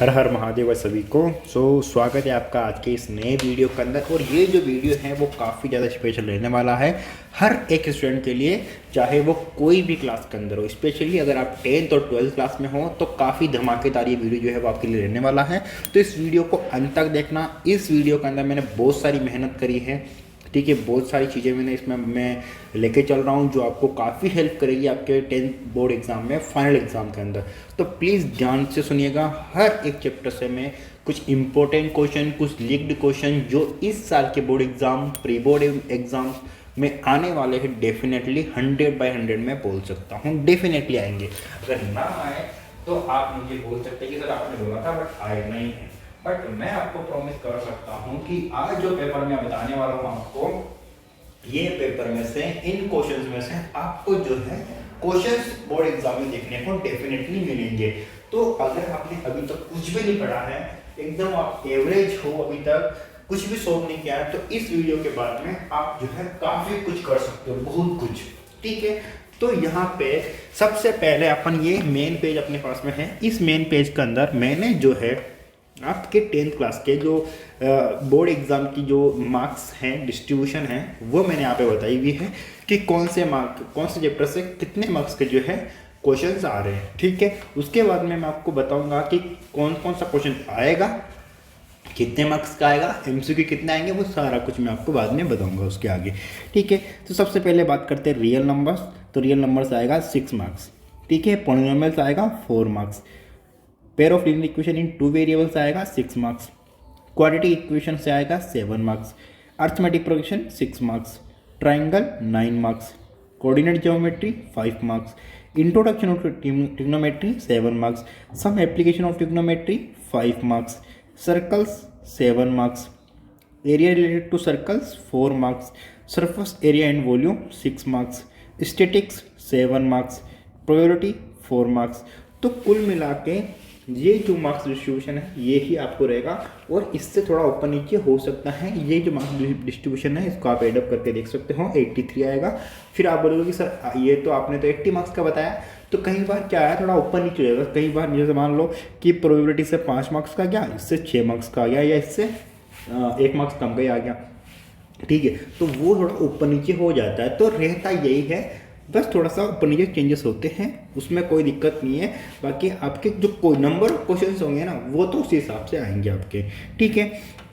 हर हर महादेव सभी को। स्वागत है आपका आज के इस नए वीडियो के अंदर। और ये जो वीडियो है वो काफ़ी ज़्यादा स्पेशल रहने वाला है हर एक स्टूडेंट के लिए, चाहे वो कोई भी क्लास के अंदर हो। स्पेशली अगर आप 10th और 12th क्लास में हो तो काफ़ी धमाकेदार ये वीडियो जो है वो आपके लिए रहने वाला है। तो इस वीडियो को अंत तक देखना। इस वीडियो के अंदर मैंने बहुत सारी मेहनत करी है, ठीक है, बहुत सारी चीज़ें मैंने इसमें मैं लेके चल रहा हूँ जो आपको काफ़ी हेल्प करेगी आपके 10th बोर्ड एग्ज़ाम में, फाइनल एग्ज़ाम के अंदर। तो प्लीज़ ध्यान से सुनिएगा। हर एक चैप्टर से मैं कुछ इंपॉर्टेंट क्वेश्चन, कुछ लीक्ड क्वेश्चन जो इस साल के board exam, pre board exam में आने वाले हैं, डेफिनेटली 100/100 मैं बोल सकता हूँ, डेफिनेटली आएंगे। अगर ना आए तो आप मुझे बोल सकते हैं कि सर आपने बोला था बट आए नहीं है। बट मैं आपको प्रॉमिस कर सकता हूं कि आज जो पेपर मैं बताने वाला हूं आपको, ये पेपर में से, इन क्वेश्चंस में से आपको जो है क्वेश्चंस बोर्ड एग्जाम में देखने को डेफिनेटली मिलेंगे। तो अगर आपने अभी तक कुछ भी नहीं पढ़ा है, एकदम आप एवरेज हो, अभी तक कुछ भी सॉल्व नहीं किया है, तो इस वीडियो के बाद में आप जो है काफी कुछ कर सकते हो, बहुत कुछ, ठीक है। तो यहाँ पे सबसे पहले अपन ये मेन पेज अपने पास में है। इस मेन पेज के अंदर मैंने जो है आपके 10th क्लास के जो बोर्ड एग्ज़ाम की जो मार्क्स हैं, डिस्ट्रीब्यूशन है, वो मैंने यहाँ पे बताई हुई है कि कौन से चैप्टर से कितने मार्क्स के जो है क्वेश्चंस आ रहे हैं, ठीक है। उसके बाद में मैं आपको बताऊंगा कि कौन कौन सा क्वेश्चन आएगा, कितने मार्क्स का आएगा, एमसीक्यू कितने आएंगे, वो सारा कुछ मैं आपको बाद में बताऊंगा उसके आगे, ठीक है। तो सबसे पहले बात करते हैं रियल नंबर्स। तो रियल नंबर्स आएगा 6 मार्क्स, ठीक है। पॉलिनोमियल्स आएगा 4 marks. Pair of linear equation in 2 variables आएगा 6 मार्क्स। क्वाड्रेटिक इक्वेशन से आएगा 7 marks. Arithmetic progression 6 marks. Triangle 9 marks. Coordinate geometry 5 marks. Introduction of trigonometry 7 marks. Some application of trigonometry 5 marks. Circles 7 marks. Area related to circles 4 marks. Surface area and volume 6 marks. Statics 7 marks. Probability 4 marks. तो कुल मिला के ये जो marks distribution है ये ही आपको रहेगा, और इससे थोड़ा ऊपर नीचे हो सकता है। ये जो मार्क्स डिस्ट्रीब्यूशन है इसको आप एडअप करके देख सकते हो, 83 आएगा। फिर आप बोलोगे कि सर ये तो आपने तो 80 मार्क्स का बताया, तो कई बार क्या है थोड़ा ऊपर नीचे हो जाएगा। कई बार जैसे मान लो कि प्रोबेबिलिटी से 5 मार्क्स का गया, इससे 6 मार्क्स का आ गया, या इससे 1 मार्क्स कम का आ गया, ठीक है। तो वो थोड़ा ऊपर नीचे हो जाता है। तो रहता यही है, बस थोड़ा सा ऊपर नीचे चेंजेस होते हैं, उसमें कोई दिक्कत नहीं है। बाकी आपके जो कोई नंबर ऑफ क्वेश्चंस होंगे ना वो तो उसी हिसाब से आएंगे आपके, ठीक है।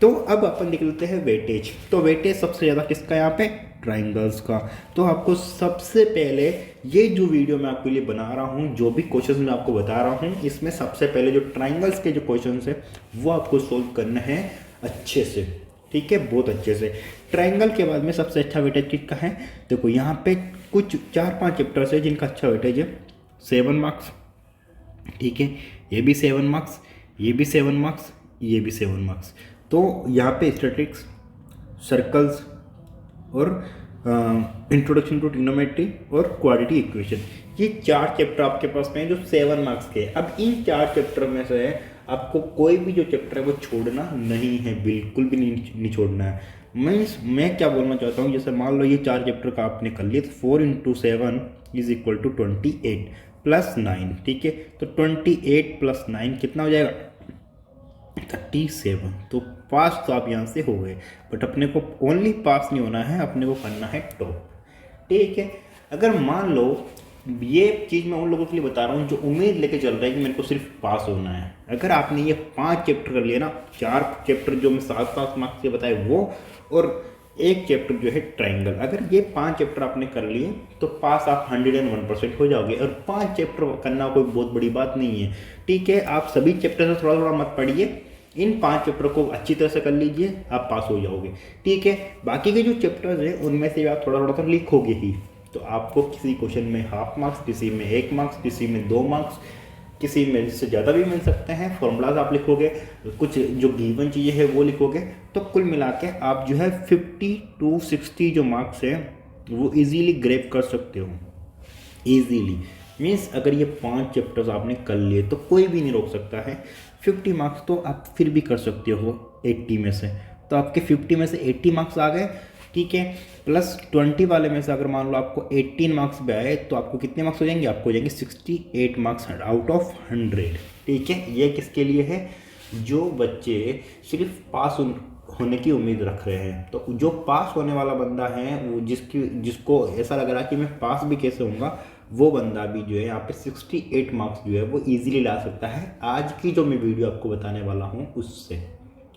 तो अब अपन देख लेते हैं वेटेज। तो वेटेज सबसे ज़्यादा किसका यहाँ पे? ट्राइंगल्स का। तो आपको सबसे पहले ये जो वीडियो मैं आपके लिए बना रहा हूँ, जो भी क्वेश्चन मैं आपको बता रहा हूँ, इसमें सबसे पहले जो ट्राइंगल्स के जो क्वेश्चन है वो आपको सोल्व करना है अच्छे से, ठीक है, बहुत अच्छे से। ट्राइंगल के बाद में सबसे अच्छा वेटेज किसका है? देखो यहाँ पे कुछ 4-5 चैप्टर्स है जिनका अच्छा वेटेज है। 7 मार्क्स, ठीक है, ये भी 7 मार्क्स, ये भी 7 मार्क्स, ये भी 7 मार्क्स। तो यहाँ पे स्टैटिक्स, सर्कल्स और इंट्रोडक्शन टू ट्रिग्नोमेट्री और क्वाड्रेटिक इक्वेशन, ये 4 चैप्टर आपके पास में है जो 7 मार्क्स के। अब इन 4 चैप्टर में से आपको कोई भी जो चैप्टर है वो छोड़ना नहीं है, बिल्कुल भी नहीं छोड़ना है। मैं क्या बोलना चाहता हूँ, जैसे मान लो ये 4 चैप्टर का आपने कर लिया, तो 4 × 7 = 28 + 9, ठीक है। तो 28 + 9 कितना हो जाएगा? 37। तो पास तो आप यहाँ से हो गए, बट अपने को ओनली पास नहीं होना है, अपने को करना है टॉप, ठीक है। अगर मान लो ये चीज़ मैं उन लोगों के लिए बता रहा हूँ जो उम्मीद लेके चल रहा है कि मेरे को सिर्फ पास होना है। अगर आपने ये 5 चैप्टर कर लिया ना, 4 चैप्टर जो मैं 7-7 मार्क्स के बताए वो, और 1 चैप्टर जो है ट्राइंगल, अगर ये 5 चैप्टर आपने कर लिए तो पास आप 101% हो जाओगे। और 5 चैप्टर करना कोई बहुत बड़ी बात नहीं है, ठीक है। आप सभी चैप्टर से थोड़ा थोड़ा मत पढ़िए, इन 5 चैप्टर को अच्छी तरह से कर लीजिए, आप पास हो जाओगे, ठीक है। बाकी के जो चैप्टर्स हैं उनमें से आप थोड़ा थोड़ा तो लिखोगे ही, तो आपको किसी क्वेश्चन में ½ मार्क्स, किसी में 1 मार्क्स, किसी में 2 मार्क्स, किसी में इससे ज़्यादा भी मिल सकते हैं। फॉर्मूलाज आप लिखोगे, कुछ जो गिवन चीज़ें हैं वो लिखोगे, तो कुल मिला के आप जो है 50 to 60 जो मार्क्स है वो इजीली ग्रैब कर सकते हो, इजीली। मीन्स अगर ये 5 चैप्टर्स आपने कर लिए तो कोई भी नहीं रोक सकता है। 50 मार्क्स तो आप फिर भी कर सकते हो 80 में से, तो आपके 50 में से 80 मार्क्स आ गए, ठीक है। प्लस 20 वाले में से अगर मान लो आपको 18 मार्क्स भी आए तो आपको कितने मार्क्स हो जाएंगे, आपको हो जाएंगे 68 मार्क्स आउट ऑफ 100। ठीक है, ये किसके लिए है, जो बच्चे सिर्फ पास होने की उम्मीद रख रहे हैं। तो जो पास होने वाला बंदा है, वो जिसको ऐसा लग रहा है कि मैं पास भी कैसे होऊंगा, वो बंदा भी जो है यहाँ पे 68 मार्क्स जो है वो इजीली ला सकता है आज की जो मैं वीडियो आपको बताने वाला हूँ उससे।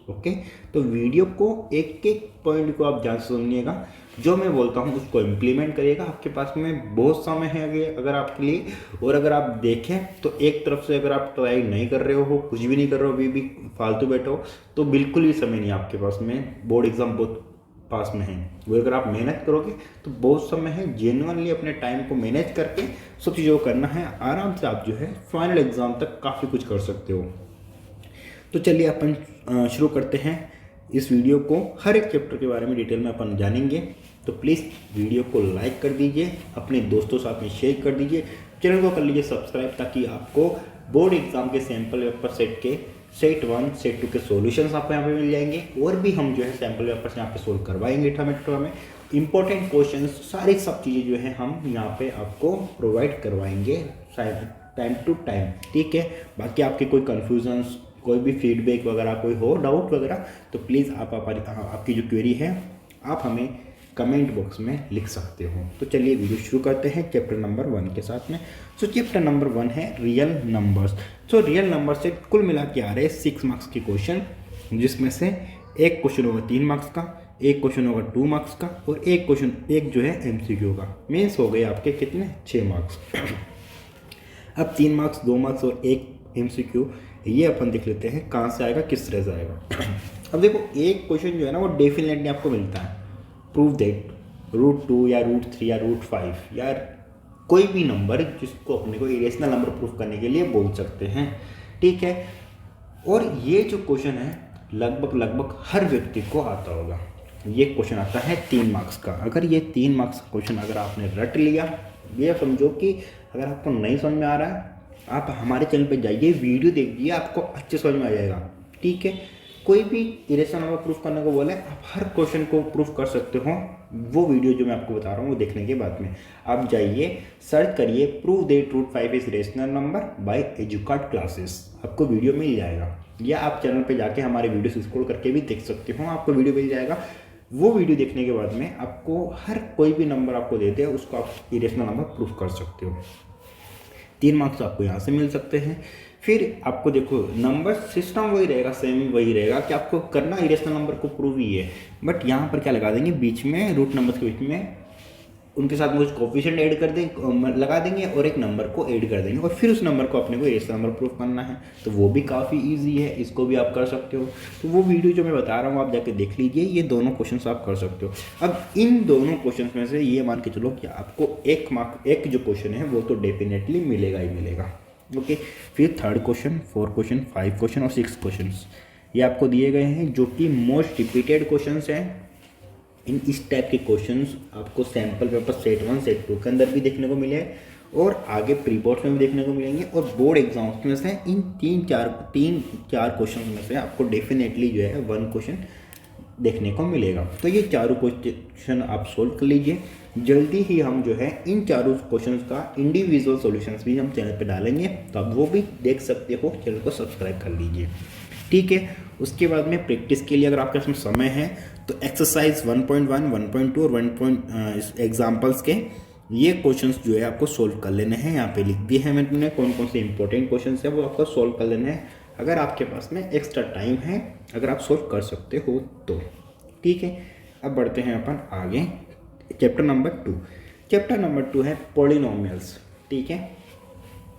ओके, तो वीडियो को एक एक पॉइंट को आप ध्यान से सुनिएगा, जो मैं बोलता हूँ उसको इम्प्लीमेंट करिएगा। आपके पास में बहुत समय है अगर आपके लिए, और अगर आप देखें तो एक तरफ से अगर आप ट्राई नहीं कर रहे हो, कुछ भी नहीं कर रहे हो, अभी भी फालतू बैठे हो, तो बिल्कुल भी समय नहीं आपके पास में, बोर्ड एग्जाम बहुत पास में है। वो अगर आप मेहनत करोगे तो बहुत समय है, जेन्युइनली अपने टाइम को मैनेज करके सब चीज़ों को करना है, आराम से आप जो है फाइनल एग्जाम तक काफ़ी कुछ कर सकते हो। तो चलिए अपन शुरू करते हैं इस वीडियो को। हर एक चैप्टर के बारे में डिटेल में अपन जानेंगे, तो प्लीज़ वीडियो को लाइक कर दीजिए, अपने दोस्तों साथ में शेयर कर दीजिए, चैनल को कर लीजिए सब्सक्राइब, ताकि आपको बोर्ड एग्जाम के सैम्पल पेपर सेट के सेट 1 सेट 2 के सॉल्यूशंस आपको यहाँ पे मिल जाएंगे, और भी हम जो है सैम्पल पेपर्स यहाँ पे सोल्व करवाएंगे टर्म में इंपॉर्टेंट क्वेश्चंस, सारी सब चीज़ें जो है हम यहाँ पे आपको प्रोवाइड करवाएंगे टाइम टू टाइम। ठीक है, बाकी आपके कोई कन्फ्यूजन्स, कोई भी फीडबैक वगैरह, कोई हो डाउट वगैरह, तो प्लीज़ आप आपकी जो क्वेरी है आप हमें कमेंट बॉक्स में लिख सकते हो। तो चलिए वीडियो शुरू करते हैं चैप्टर नंबर 1 के साथ में। सो चैप्टर नंबर 1 है real numbers. So real number से कुल मिला के आ रहे हैं 6 मार्क्स के क्वेश्चन, जिसमें से एक क्वेश्चन होगा 3 मार्क्स का, एक क्वेश्चन होगा 2 मार्क्स का, और एक जो है MCQ का। मीन्स हो गए आपके कितने, 6 मार्क्स। अब 3 मार्क्स, 2 मार्क्स और एक MCQ, ये अपन देख लेते हैं कहाँ से आएगा, किस तरह से आएगा। अब देखो, एक क्वेश्चन जो है ना वो डेफिनेटली आपको मिलता है, प्रूव दैट √2 या √3 या √5 या कोई भी नंबर जिसको अपने को इरेशनल नंबर प्रूफ करने के लिए बोल सकते हैं। ठीक है, और ये जो क्वेश्चन है लगभग हर व्यक्ति को आता होगा। ये क्वेश्चन आता है 3 मार्क्स का। अगर ये 3 मार्क्स का क्वेश्चन अगर आपने रट लिया, ये समझो कि अगर आपको नहीं समझ में आ रहा है, आप हमारे चैनल पे जाइए, वीडियो देखिए, आपको अच्छे समझ में आ जाएगा। ठीक है, कोई भी इरेशनल नंबर प्रूफ करने को बोले, आप हर क्वेश्चन को प्रूफ कर सकते हो। वो वीडियो जो मैं आपको बता रहा हूँ वो देखने के बाद में आप जाइए, सर्च करिए prove that √5 is rational number by Edukart classes, आपको वीडियो मिल जाएगा। या आप चैनल पे जाके हमारे वीडियो स्क्रॉल करके भी देख सकते हो, आपको वीडियो मिल जाएगा। वो वीडियो देखने के बाद में आपको हर कोई भी नंबर आपको देते हैं उसको आप इरेशनल नंबर प्रूफ कर सकते हो। 3 मार्क्स आपको यहाँ से मिल सकते हैं। फिर आपको देखो नंबर सिस्टम वही रहेगा, सेम वही रहेगा कि आपको करना इरेशनल नंबर को प्रूव ही है, बट यहाँ पर क्या लगा देंगे, बीच में रूट नंबर्स के बीच में उनके साथ में कुछ कोफिशिएंट ऐड कर देंगे, लगा देंगे, और एक नंबर को ऐड कर देंगे, और फिर उस नंबर को अपने को इरेशनल नंबर प्रूफ करना है। तो वो भी काफ़ी ईजी है, इसको भी आप कर सकते हो। तो वो वीडियो जो मैं बता रहा हूँ आप जाके देख लीजिए, ये दोनों क्वेश्चन आप कर सकते हो। अब इन दोनों क्वेश्चन में से ये मान के चलो कि आपको एक जो क्वेश्चन है वो तो डेफिनेटली मिलेगा ही मिलेगा। ओके, फिर 3rd question, 4th question, 5th question और 6th क्वेश्चन ये आपको दिए गए हैं, जो कि मोस्ट रिपीटेड क्वेश्चंस हैं। इस टाइप के क्वेश्चंस आपको सैम्पल पेपर सेट 1 सेट 2 के अंदर भी देखने को मिले, और आगे प्री बोर्ड में भी देखने को मिलेंगे, और बोर्ड एग्जाम्स में से इन 3-4 क्वेश्चन में से आपको डेफिनेटली जो है 1 क्वेश्चन देखने को मिलेगा। तो ये चारों क्वेश्चन आप सोल्व कर लीजिए। जल्दी ही हम जो है इन चारों क्वेश्चंस का इंडिविजुअल सॉल्यूशंस भी हम चैनल पे डालेंगे, तो आप वो भी देख सकते हो। चैनल को सब्सक्राइब कर लीजिए। ठीक है, उसके बाद में प्रैक्टिस के लिए अगर आपके पास समय है तो एक्सरसाइज 1.1, 1.2 और 1 एग्जाम्पल्स के ये क्वेश्चंस जो है आपको सोल्व कर लेने हैं। यहाँ पे लिख दिए हैं मैंने कौन कौन से इंपॉर्टेंट क्वेश्चंस है वो आपको सोल्व कर लेने हैं, अगर आपके पास में एक्स्ट्रा टाइम है, अगर आप सोल्व कर सकते हो तो। ठीक है, अब बढ़ते हैं अपन आगे। Chapter number 2। चैप्टर नंबर 2 है पॉलिनोमियल्स। ठीक है,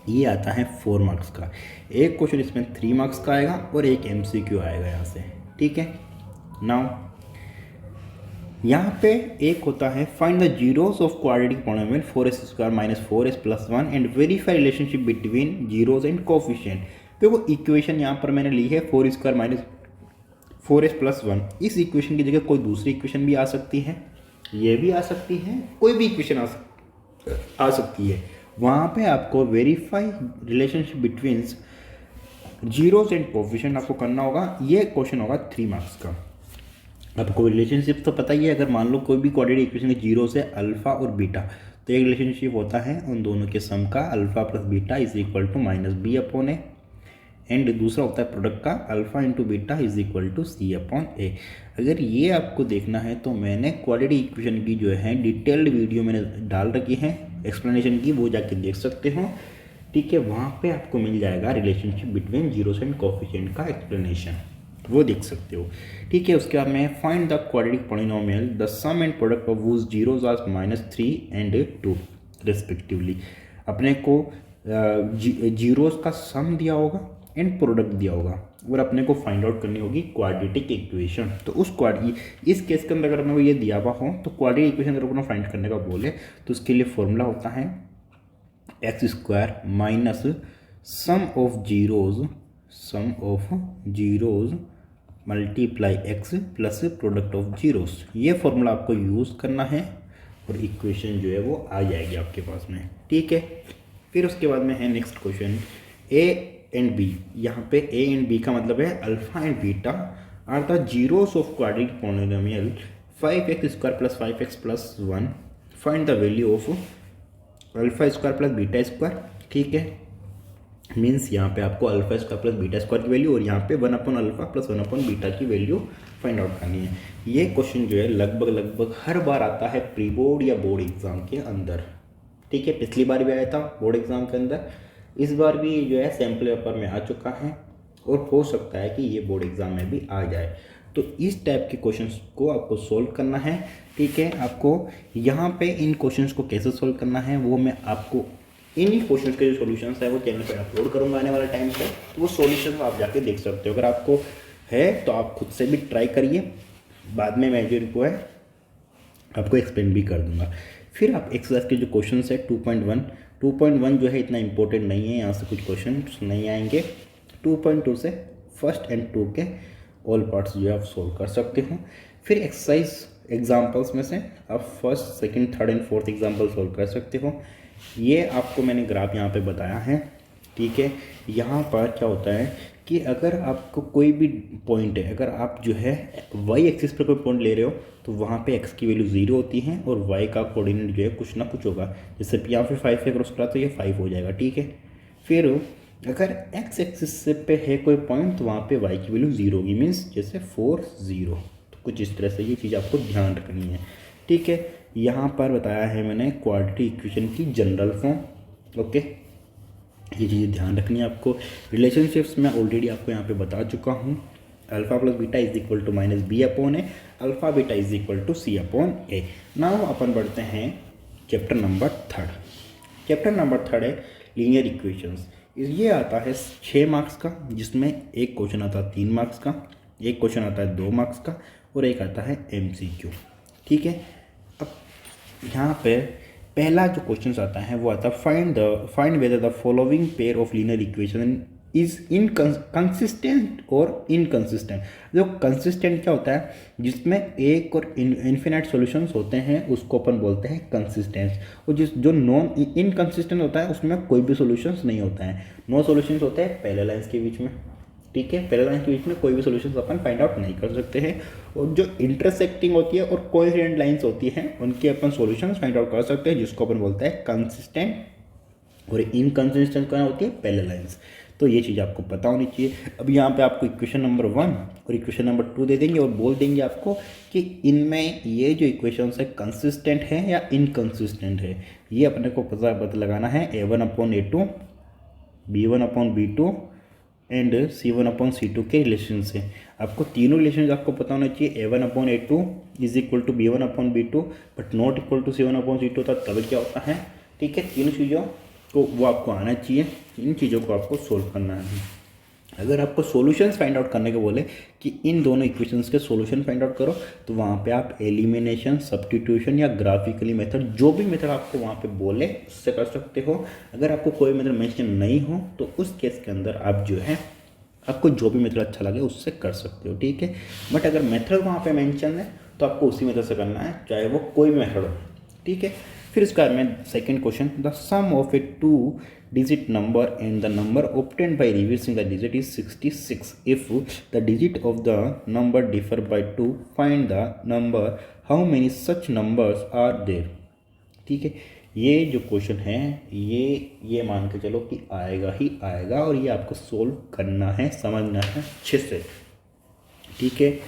ये आता है 4 मार्क्स का। एक क्वेश्चन इसमें 3 मार्क्स का आएगा और एक MCQ आएगा यहाँ से। ठीक है, नाउ यहाँ पे एक होता है find the zeros of quadratic polynomial 4s² - 4s + 1 and verify relationship between zeros and coefficient. देखो इक्वेशन यहाँ पर मैंने ली है 4² - 4s + 1। इस इक्वेशन की जगह कोई दूसरी इक्वेशन भी आ सकती है, ये भी आ सकती है, कोई भी इक्वेशन आ सकती है। वहाँ पे आपको verify relationship between zeros and coefficient आपको करना होगा। ये क्वेश्चन होगा 3 मार्क्स का। आपको रिलेशनशिप तो पता ही है, अगर मान लो कोई भी क्वाड्रेटिक इक्वेशन के जीरो से अल्फा और बीटा, तो एक रिलेशनशिप होता है उन दोनों के सम का alpha plus beta is equal to minus B upon A, and दूसरा होता है प्रोडक्ट का alpha into beta is equal to C upon A. अगर ये आपको देखना है तो मैंने क्वाड्रेटिक इक्वेशन की जो है डिटेल्ड वीडियो मैंने डाल रखी है एक्सप्लेनेशन की, वो जाके देख सकते हो, ठीक है। वहाँ पे आपको मिल जाएगा relationship between zeros and coefficient का एक्सप्लेनेशन, वो देख सकते हो, ठीक है। उसके बाद में find the quadratic polynomial the sum and product of whose zeros are -3 and 2 respectively. अपने को जीरोस का सम दिया होगा एंड प्रोडक्ट दिया होगा और अपने को फाइंड आउट करनी होगी क्वाड्रेटिक इक्वेशन। तो उस इस केस के अंदर अगर अपने को ये दिया हुआ हो तो क्वाड्रेटिक इक्वेशन अगर अपना फाइंड करने का बोले तो उसके लिए फॉर्मूला होता है x square minus sum of zeros multiply x plus product of zeros. ये फॉर्मूला आपको यूज़ करना है और इक्वेशन जो है वो आ जाएगी आपके पास में, ठीक है। फिर उसके बाद में है next question A and B. यहाँ पे ए एंड बी का मतलब है alpha and beta are the zeros of quadratic polynomial 5x² + 5x + 1। Find the value of alpha square plus beta square, ठीक है। मीन्स यहाँ पे आपको alpha square plus beta square की वैल्यू और यहाँ पे 1/अल्फा प्लस 1/बीटा की वैल्यू फाइंड आउट करनी है। ये क्वेश्चन जो है लगभग हर बार आता है प्री बोर्ड या बोर्ड एग्जाम के अंदर, ठीक है। पिछली बार भी आया था बोर्ड एग्जाम के अंदर, इस बार भी जो है सैम्पल पेपर में आ चुका है और हो सकता है कि ये बोर्ड एग्जाम में भी आ जाए। तो इस टाइप के क्वेश्चंस को आपको सोल्व करना है, ठीक है। आपको यहाँ पे इन क्वेश्चंस को कैसे सोल्व करना है वो मैं आपको इन्हीं क्वेश्चंस के जो सॉल्यूशंस है वो चैनल पे अपलोड करूँगा आने वाले टाइम पे, तो वो सॉल्यूशन आप जाके देख सकते हो। अगर आपको है तो आप खुद से भी ट्राई करिए, बाद में मैं जो इनको है आपको एक्सप्लेन भी कर दूंगा। फिर आप एक्सरसाइज के जो क्वेश्चन है 2.1 जो है इतना इंपॉर्टेंट नहीं है, यहाँ से कुछ क्वेश्चन नहीं आएंगे। 2.2 से फर्स्ट एंड 2 के ऑल पार्ट्स जो है आप सोल्व कर सकते हो। फिर एक्सरसाइज एग्जाम्पल्स में से आप first, second, third and fourth example solve कर सकते हो। ये आपको मैंने ग्राफ यहाँ पे बताया है, ठीक है। यहाँ पर क्या होता है कि अगर आपको कोई भी पॉइंट है, अगर आप जो है वाई एक्सिस पर कोई पॉइंट ले रहे हो तो वहाँ पे एक्स की वैल्यू 0 होती है और वाई का कोऑर्डिनेट जो है कुछ ना कुछ होगा। जैसे यहाँ पे 5 से क्रॉस करा तो ये 5 हो जाएगा, ठीक है। फिर अगर एक्स एक्सिस पे है कोई पॉइंट तो वहाँ पे वाई की वैल्यू 0 होगी, मीन्स जैसे 4 0, तो कुछ इस तरह से ये चीज़ आपको ध्यान रखनी है, ठीक है। यहाँ पर बताया है मैंने क्वाड्रेटिक इक्वेशन की जनरल फॉर्म, ओके। ये चीज़ें ध्यान रखनी है आपको। रिलेशनशिप्स मैं ऑलरेडी आपको यहाँ पे बता चुका हूँ, alpha plus beta is equal to minus B upon A, alpha beta is equal to C upon A. Now अपन बढ़ते हैं चैप्टर नंबर 3। चैप्टर नंबर 3 है लीनियर इक्वेशंस। ये आता है 6 मार्क्स का, जिसमें एक क्वेश्चन आता है 3 मार्क्स का, एक क्वेश्चन आता है 2 मार्क्स का और एक आता है MCQ, ठीक है। अब यहाँ पे पहला जो क्वेश्चन आता है वो आता है find whether the following pair of linear equation is consistent और इनकंसिस्टेंट। जो कंसिस्टेंट क्या होता है, जिसमें एक और इन्फिनाइट सॉल्यूशंस होते हैं उसको अपन बोलते हैं कंसिस्टेंट, और जो नॉन इनकंसिस्टेंट होता है उसमें कोई भी सॉल्यूशंस नहीं होता है। नो सॉल्यूशंस होते हैं पहले लाइन्स के बीच में, ठीक है। पहले लाइन के बीच में कोई भी सॉल्यूशंस अपन फाइंड आउट नहीं कर सकते हैं, और जो इंटरसेक्टिंग होती है और कोइंसिडेंट लाइंस होती हैं उनके अपन सॉल्यूशंस फाइंड आउट कर सकते हैं, जिसको अपन बोलते हैं कंसिस्टेंट। और इनकंसिस्टेंट क्या होती है, पहले लाइंस। तो ये चीज़ आपको पता होनी चाहिए। अब यहाँ पे आपको इक्वेशन नंबर 1 और इक्वेशन नंबर 2 दे देंगे और बोल देंगे आपको कि इनमें ये जो इक्वेशंस है कंसिस्टेंट है या इनकंसिस्टेंट है। ये अपने को पता लगाना है A1/A2, B1/B2 एंड C1/C2 के रिलेशन से। आपको तीनों रिलेशन आपको पता होना चाहिए। A1/A2 is equal to B1/B2 but not equal to C1/C2 था, तब क्या होता है, ठीक है। तीनों चीज़ों को वो आपको आना चाहिए, इन चीज़ों को आपको सोल्व करना है। अगर आपको सॉल्यूशंस फाइंड आउट करने के बोले कि इन दोनों इक्वेशंस के सॉल्यूशन फाइंड आउट करो, तो वहाँ पे आप एलिमिनेशन, सब्स्टिट्यूशन या ग्राफिकली मेथड, जो भी मेथड आपको वहाँ पे बोले उससे कर सकते हो। अगर आपको कोई मेथड मेंशन नहीं हो तो उस केस के अंदर आप जो है आपको जो भी मेथड अच्छा लगे उससे कर सकते हो, ठीक है। बट अगर मेथड वहाँ पे मेंशन है तो आपको उसी मेथड से करना है, चाहे वो कोई मेथड हो, ठीक है। फिर इसका में second question, the sum of a 2-digit number and the number obtained by reversing the digit is 66. If the digit of the number differ by 2, find the number. How many such numbers are there? ठीक है, ये जो question है ये मान के चलो कि आएगा ही आएगा और ये आपको सोल्व करना है, समझना है अच्छे से। ठीक है,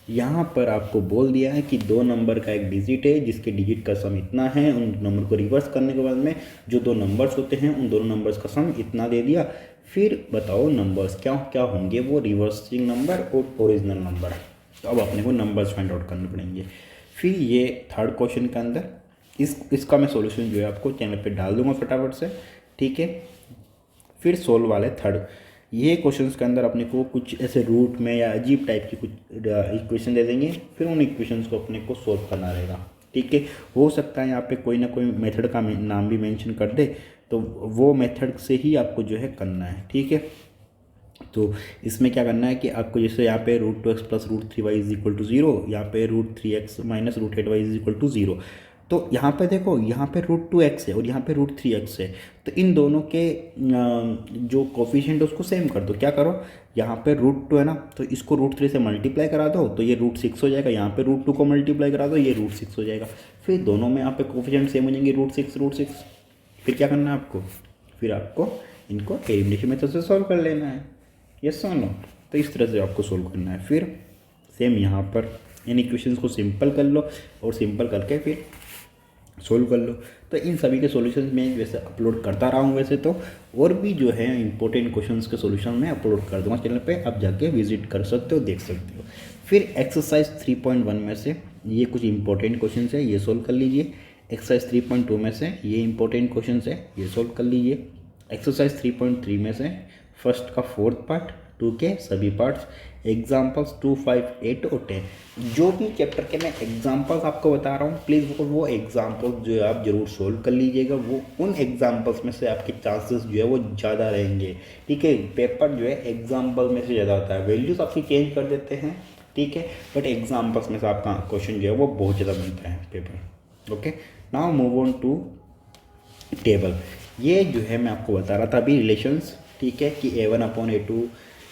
यहाँ पर आपको बोल दिया है कि दो नंबर का एक डिजिट है जिसके डिजिट का सम इतना है, उन नंबर को रिवर्स करने के बाद में जो दो नंबर्स होते हैं उन दोनों नंबर्स का सम इतना दे दिया। फिर बताओ नंबर्स क्या क्या होंगे, वो रिवर्सिंग नंबर और ओरिजिनल नंबर। तो अब अपने को नंबर्स फाइंड आउट करने पड़ेंगे। फिर ये थर्ड क्वेश्चन के अंदर इसका मैं सॉल्यूशन जो है आपको चैनल पे डाल दूंगा फटाफट से। ठीक है, फिर सोल्व वाले थर्ड, ये क्वेश्चंस के अंदर अपने को कुछ ऐसे रूट में या अजीब टाइप की कुछ इक्वेशन दे देंगे, फिर उन इक्वेशंस को अपने को सोल्व करना रहेगा। ठीक है, हो सकता है यहाँ पे कोई ना कोई मेथड का नाम भी मेंशन कर दे, तो वो मेथड से ही आपको जो है करना है। ठीक है, तो इसमें क्या करना है कि आपको जैसे यहाँ पे √2x + √3y = 0, यहाँ पे √3x - √8y = 0। तो यहाँ पे देखो, यहाँ पे √2x है और यहाँ पे √3x है, तो इन दोनों के जो कोफिशिएंट है उसको सेम कर दो। क्या करो, यहाँ पे √2 है ना, तो इसको √3 से मल्टीप्लाई करा दो तो ये √6 हो जाएगा। यहाँ पे √2 को मल्टीप्लाई करा दो, ये √6 हो जाएगा। फिर दोनों में यहाँ पे कोफिशिएंट सेम हो जाएंगे, √6। फिर क्या करना है आपको, फिर आपको इनको एलिमिनेशन मेथड से सॉल्व कर लेना है। यस और नो? तो इस तरह से आपको सोल्व करना है। फिर सेम यहाँ पर इन इक्वेशंस को सिंपल कर लो और सिंपल करके फिर सोल्व कर लो। तो इन सभी के सॉल्यूशंस मैं वैसे अपलोड करता रहा हूँ वैसे तो, और भी जो है इंपॉर्टेंट क्वेश्चंस के सॉल्यूशन मैं अपलोड कर दूँगा चैनल पे, आप जाके विजिट कर सकते हो, देख सकते हो। फिर एक्सरसाइज 3.1 में से ये कुछ इंपॉर्टेंट क्वेश्चन है, ये सोल्व कर लीजिए। एक्सरसाइज 3.2 में से ये इंपॉर्टेंट क्वेश्चन है, ये सोल्व कर लीजिए। एक्सरसाइज 3.3 में से फर्स्ट का 4th पार्ट, 2 के सभी पार्ट्स, एग्जाम्पल्स 2, 5, 8 और 10। जो भी चैप्टर के मैं एग्जाम्पल्स आपको बता रहा हूँ, प्लीज़ वो एग्जाम्पल्स जो है आप जरूर सोल्व कर लीजिएगा। वो उन एग्जाम्पल्स में से आपके चांसेस जो है वो ज़्यादा रहेंगे। ठीक है, पेपर जो है एग्जाम्पल में से ज़्यादा होता है, वैल्यूज़ आपकी चेंज कर देते हैं। ठीक है, बट एग्जाम्पल्स में से आपका क्वेश्चन जो है वो बहुत ज़्यादा बनता है paper. Okay, now move on to table. ये जो है मैं आपको बता रहा था अभी रिलेशंस। ठीक है, कि A1/A2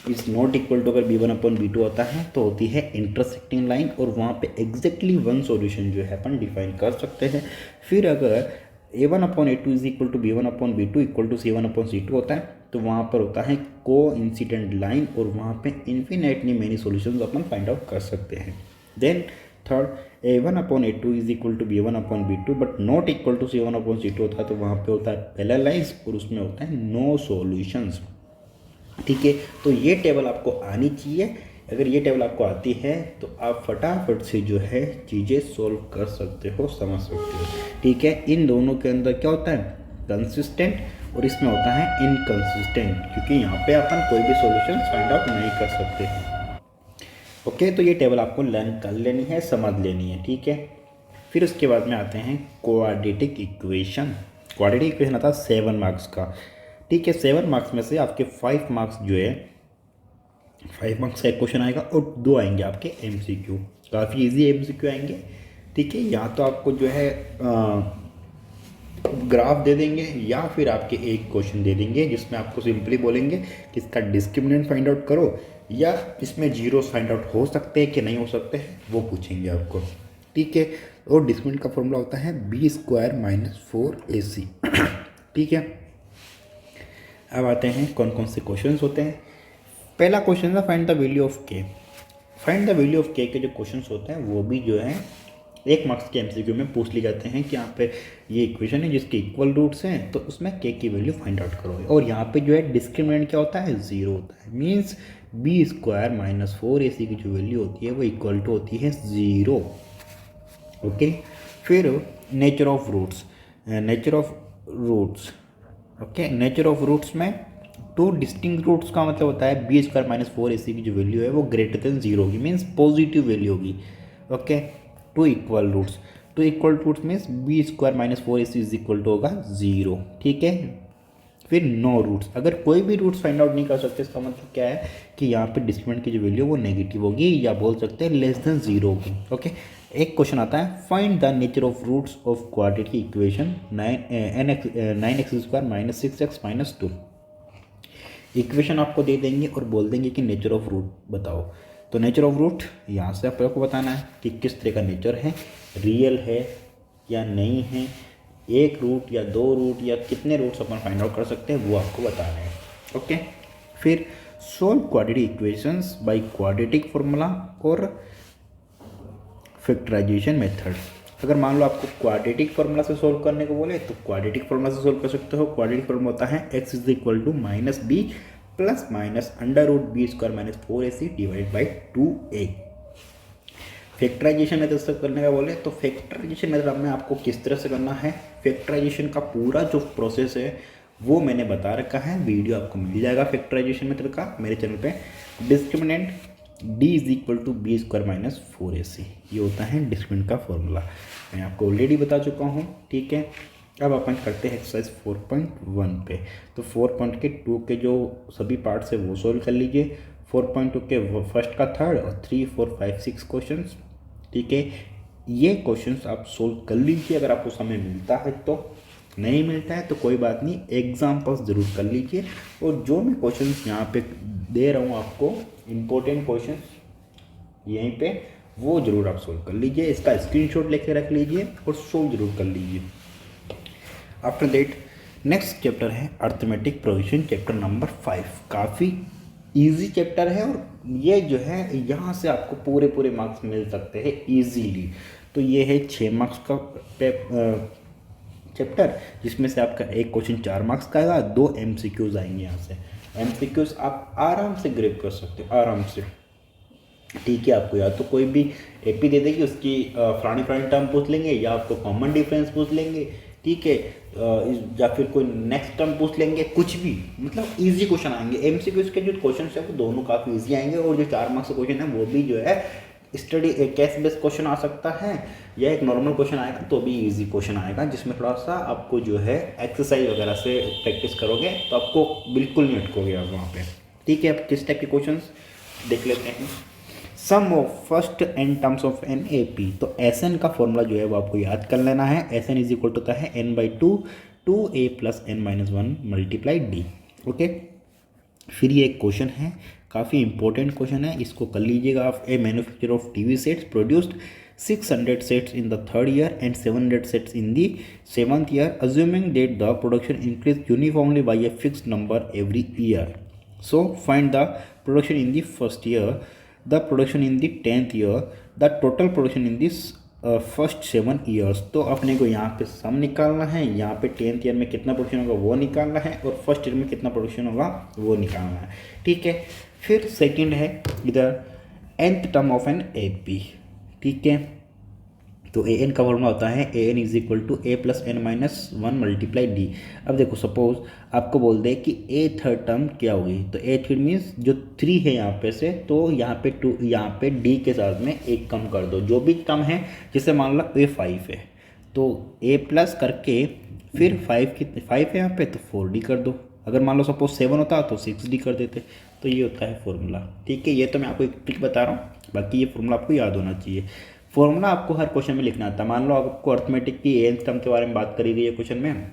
is not equal to, अगर B1/B2 होता है तो होती है इंटरसेक्टिंग लाइन, और वहाँ पे एग्जैक्टली वन सॉल्यूशन जो है अपन डिफाइन कर सकते हैं। फिर अगर A1/A2 is equal to B1/B2 equal to C1/C2 होता है तो वहाँ पर होता है को इंसिडेंट लाइन, और वहाँ पे इन्फिनेटली मेनी सॉल्यूशंस अपन फाइंड आउट कर सकते हैं। Then third, A1/A2 is equal to B1/B2 but not equal to C1/C2 होता है तो वहाँ पे होता है पैरेललाइज, और उसमें होता है नो सॉल्यूशंस। ठीक है, तो ये टेबल आपको आनी चाहिए। अगर ये टेबल आपको आती है तो आप फटाफट से जो है चीज़ें सोल्व कर सकते हो, समझ सकते हो। ठीक है, इन दोनों के अंदर क्या होता है, कंसिस्टेंट, और इसमें होता है इनकंसिस्टेंट, क्योंकि यहाँ पे अपन कोई भी सॉल्यूशन फाइंड आउट नहीं कर सकते। ओके, तो ये टेबल आपको लर्न कर लेनी है, समझ लेनी है। ठीक है, फिर उसके बाद में आते हैं क्वाड्रेटिक इक्वेशन। क्वाड्रेटिक इक्वेशन आता है 7 मार्क्स का। ठीक है, 7 मार्क्स में से आपके 5 मार्क्स जो है 5 मार्क्स का एक क्वेश्चन आएगा और 2 आएंगे आपके MCQ, काफ़ी इजी MCQ आएंगे। ठीक है, या तो आपको जो है ग्राफ दे देंगे या फिर आपके एक क्वेश्चन दे देंगे जिसमें आपको सिंपली बोलेंगे कि इसका डिस्क्रिमिनेंट फाइंड आउट करो, या इसमें जीरोस फाइंड आउट हो सकते हैं कि नहीं हो सकते हैं वो पूछेंगे आपको। ठीक है, और डिस्क्रिमिनेंट का फॉर्मूला होता है B² - 4AC। ठीक है, अब आते हैं कौन कौन से क्वेश्चंस होते हैं। पहला क्वेश्चन है find the value of K। Find the value of K के जो क्वेश्चंस होते हैं वो भी जो है 1 मार्क्स के MCQ में पूछ ली जाते हैं कि यहाँ पे ये इक्वेशन है जिसके इक्वल रूट्स हैं तो उसमें K की वैल्यू फाइंड आउट करो। और यहाँ पे जो है डिस्क्रिमिनेंट क्या होता है, 0 होता है। मीन्स B² - 4AC की जो वैल्यू होती है वो इक्वल टू होती है 0। ओके, फिर nature of roots. Okay, nature of roots में 2 डिस्टिंक्ट रूट्स का मतलब होता है B² - 4AC की जो वैल्यू है वो ग्रेटर देन 0 होगी, मीन्स पॉजिटिव वैल्यू होगी। Okay, 2 equal roots means B² - 4AC is equal to होगा 0। ठीक है, फिर नो रूट्स, अगर कोई भी रूट्स फाइंड आउट नहीं कर सकते इसका मतलब क्या है कि यहाँ पे डिस्क्रिमिनेंट की जो वैल्यू वो नेगेटिव होगी, या बोल सकते हैं लेस देन 0 होगी। ओके, एक क्वेश्चन आता है, find the nature of roots of quadratic equation 9x² minus 6x minus 2। Equation आपको दे देंगे और बोल देंगे कि नेचर ऑफ रूट बताओ। तो नेचर ऑफ रूट यहाँ से आपको बताना है कि किस तरह का नेचर है, रियल है या नहीं है, एक रूट या दो रूट या कितने रूट्स अपन फाइंड आउट कर सकते हैं वो आपको बताना है। ओके, फिर solve quadratic equations by quadratic formula और फैक्टराइजेशन मेथड। अगर मान लो आपको क्वाड्रेटिक फार्मूला से सोल्व करने को बोले तो क्वाड्रेटिक फार्मूला से सोल्व कर सकते हो। क्वाड्रेटिक फार्मूला होता है x is equal to minus B plus minus under root B square minus 4ac divide by 2a। Factorisation method से करने का बोले तो फैक्टराइजेशन मेथड में आपको किस तरह से करना है, फैक्टराइजेशन का पूरा जो प्रोसेस है वो मैंने बता रखा है, वीडियो आपको मिल जाएगा फैक्टराइजेशन मेथड का मेरे चैनल पे। Discriminant d is equal to B square minus 4ac, ये होता है डिस्क्रिमिनेंट का फॉर्मूला, मैं आपको ऑलरेडी बता चुका हूँ। ठीक है, अब अपन करते हैं एक्सरसाइज 4.1 पे। तो 4.2 के जो सभी पार्ट्स है वो सोल्व कर लीजिए। 4.2 के फर्स्ट का थर्ड और 3, 4, 5, 6 क्वेश्चंस। ठीक है, ये क्वेश्चंस आप सोल्व कर लीजिए अगर आपको समय मिलता है तो, नहीं मिलता है तो कोई बात नहीं, एग्जाम्पल्स ज़रूर कर लीजिए। और जो मैं क्वेश्चंस यहाँ पे दे रहा हूँ आपको इम्पोर्टेंट क्वेश्चंस यहीं पे, वो ज़रूर आप सोल्व कर लीजिए, इसका स्क्रीनशॉट लेके रख लीजिए और सोल्व ज़रूर कर लीजिए। आफ्टर दैट नेक्स्ट चैप्टर है अर्थमेटिक प्रोविजन, चैप्टर नंबर 5। काफ़ी इजी चैप्टर है और ये जो है यहाँ से आपको पूरे मार्क्स मिल सकते हैं इजीली। तो ये है 6 मार्क्स का चैप्टर, जिसमें से आपका एक क्वेश्चन 4 मार्क्स का आएगा, 2 MCQs आएंगे यहाँ से। MCQs आप आराम से ग्रेप कर सकते हो, आराम से। ठीक है, आपको या तो कोई भी एपी दे देगी, उसकी फलानी टर्म पूछ लेंगे, या आपको कॉमन डिफरेंस पूछ लेंगे। ठीक है, या फिर कोई नेक्स्ट टर्म पूछ लेंगे, कुछ भी, मतलब इजी क्वेश्चन आएंगे। MCQs के जो क्वेश्चन है वो दोनों काफ़ी इजी आएंगे, और जो 4 मार्क्स का क्वेश्चन है वो भी जो है स्टडी केस बेस्ड क्वेश्चन आ सकता है, या एक नॉर्मल क्वेश्चन आएगा तो भी इजी क्वेश्चन आएगा, जिसमें थोड़ा सा आपको जो है एक्सरसाइज वगैरह से प्रैक्टिस करोगे तो आपको बिल्कुल नहीं अटकोगे आप वहाँ पे। ठीक है, अब किस टाइप के क्वेश्चंस देख लेते हैं। Sum of first n terms of an A P. तो SN का फॉर्मूला जो है वो आपको याद कर लेना है। SN इज इक्वल टू होता है n/2 2a plus n-1 multiply d। Okay, फिर ये एक क्वेश्चन है, काफ़ी इंपॉर्टेंट क्वेश्चन है, इसको कर लीजिएगा आप। A manufacture of TV sets produced 600 sets in the third year and 700 sets in the 7th year, assuming that the production increase uniformly by a fixed number every year. So find the production in the first year, the production in the 10th year, the total production in this first 7 years. तो अपने को यहाँ पे सम निकालना है, यहाँ पे 10th year में कितना प्रोडक्शन होगा वो निकालना है, और फर्स्ट ईयर में कितना प्रोडक्शन होगा वो निकालना है। ठीक है, फिर सेकंड है इधर nth term of an AP। ठीक है, तो AN का फॉर्मूला होता है AN is equal to A plus n-1 multiply D। अब देखो, सपोज आपको बोल दे कि A थर्ड टर्म क्या होगी, तो A थर्ड मीन्स जो 3 है यहाँ पे से, तो यहाँ पे 2, यहाँ पे D के साथ में एक कम कर दो, जो भी टर्म है, जैसे मान लो A 5 है तो A प्लस करके फिर 5 है यहाँ पे तो 4D कर दो। अगर मान लो सपोज 7 होता तो 6D कर देते। तो ये होता है फॉर्मूला। ठीक है, ये तो मैं आपको एक ट्रिक बता रहा हूँ, बाकी ये फॉर्मूला आपको याद होना चाहिए। फॉर्मूला आपको हर क्वेश्चन में लिखना आता है। मान लो आपको अर्थमेटिक की एन टर्म के बारे में बात करी गई है क्वेश्चन में,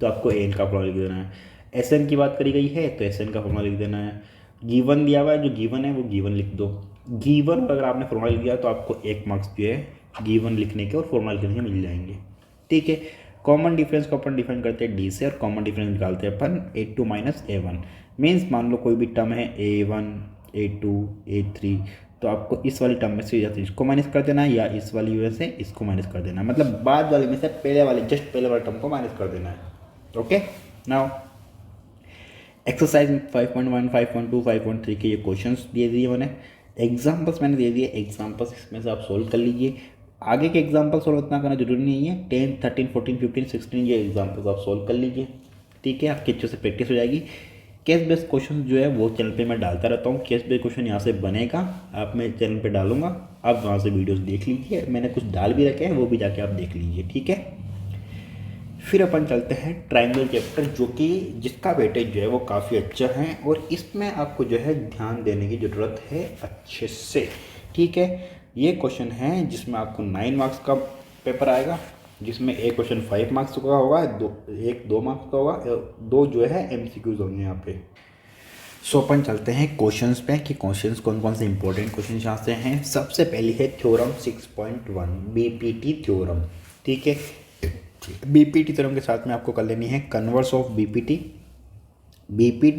तो आपको एन का फॉर्मूला लिख देना है। SN की बात करी गई है तो SN का फॉर्मूला लिख देना है। गिवन दिया हुआ है, जो गिवन है वो गिवन लिख दो। गिवन अगर आपने फॉर्मूला लिख दिया तो आपको 1 मार्क्स जो है गिवन लिखने के और फॉर्मूला लिखने के मिल जाएंगे। ठीक है, कॉमन डिफरेंस को अपन डिफाइन करते हैं D से, और कॉमन डिफरेंस निकालते हैं अपन A2 माइनस A1। मीन्स मान लो कोई भी टर्म है A1, A2, A3, तो आपको इस वाली टर्म में से या तो इसको माइनस कर देना है, या इस वाली में से इसको माइनस कर देना है, मतलब बाद वाले में से पहले वाले, जस्ट पहले वाले टर्म को माइनस कर देना है। ओके, नाउ एक्सरसाइज 5.1, 5.2, 5.3 के ये क्वेश्चंस दे दिए मैंने, एग्जाम्पल्स मैंने दे दिए, एग्जाम्पल्स इसमें से आप सोल्व कर लीजिए। आगे के एग्जाम्पल सोल्व इतना करना जरूरी नहीं है, 10, 13, 14, 15, 16 ये एग्जाम्पल्स आप सोल्व कर लीजिए। ठीक है, आपकी अच्छे से प्रैक्टिस हो जाएगी। केस बेस्ड क्वेश्चन जो है वो चैनल पे मैं डालता रहता हूँ, केस बेस्ड क्वेश्चन यहाँ से बनेगा, आप मैं चैनल पे डालूंगा, आप वहाँ से वीडियोस देख लीजिए, मैंने कुछ डाल भी रखे हैं वो भी जाके आप देख लीजिए। ठीक है, फिर अपन चलते हैं ट्राइंगल चैप्टर, जो कि जिसका वेटेज जो है वो काफ़ी अच्छा है, और इसमें आपको जो है ध्यान देने की ज़रूरत है अच्छे से। ठीक है, ये क्वेश्चन है जिसमें आपको 9 मार्क्स का पेपर आएगा, जिसमें एक क्वेश्चन 5 मार्क्स का होगा, एक 2 मार्क्स का होगा, 2 जो है MCQs होंगे यहाँ पे। सो अपन चलते हैं क्वेश्चंस पे कि क्वेश्चंस कौन कौन से इंपॉर्टेंट क्वेश्चन यहाँ से हैं। सबसे पहली है थ्योरम 6.1 BPT थ्योरम। ठीक है, BPT थ्योरम के साथ में आपको कर लेनी है कन्वर्स ऑफ BPT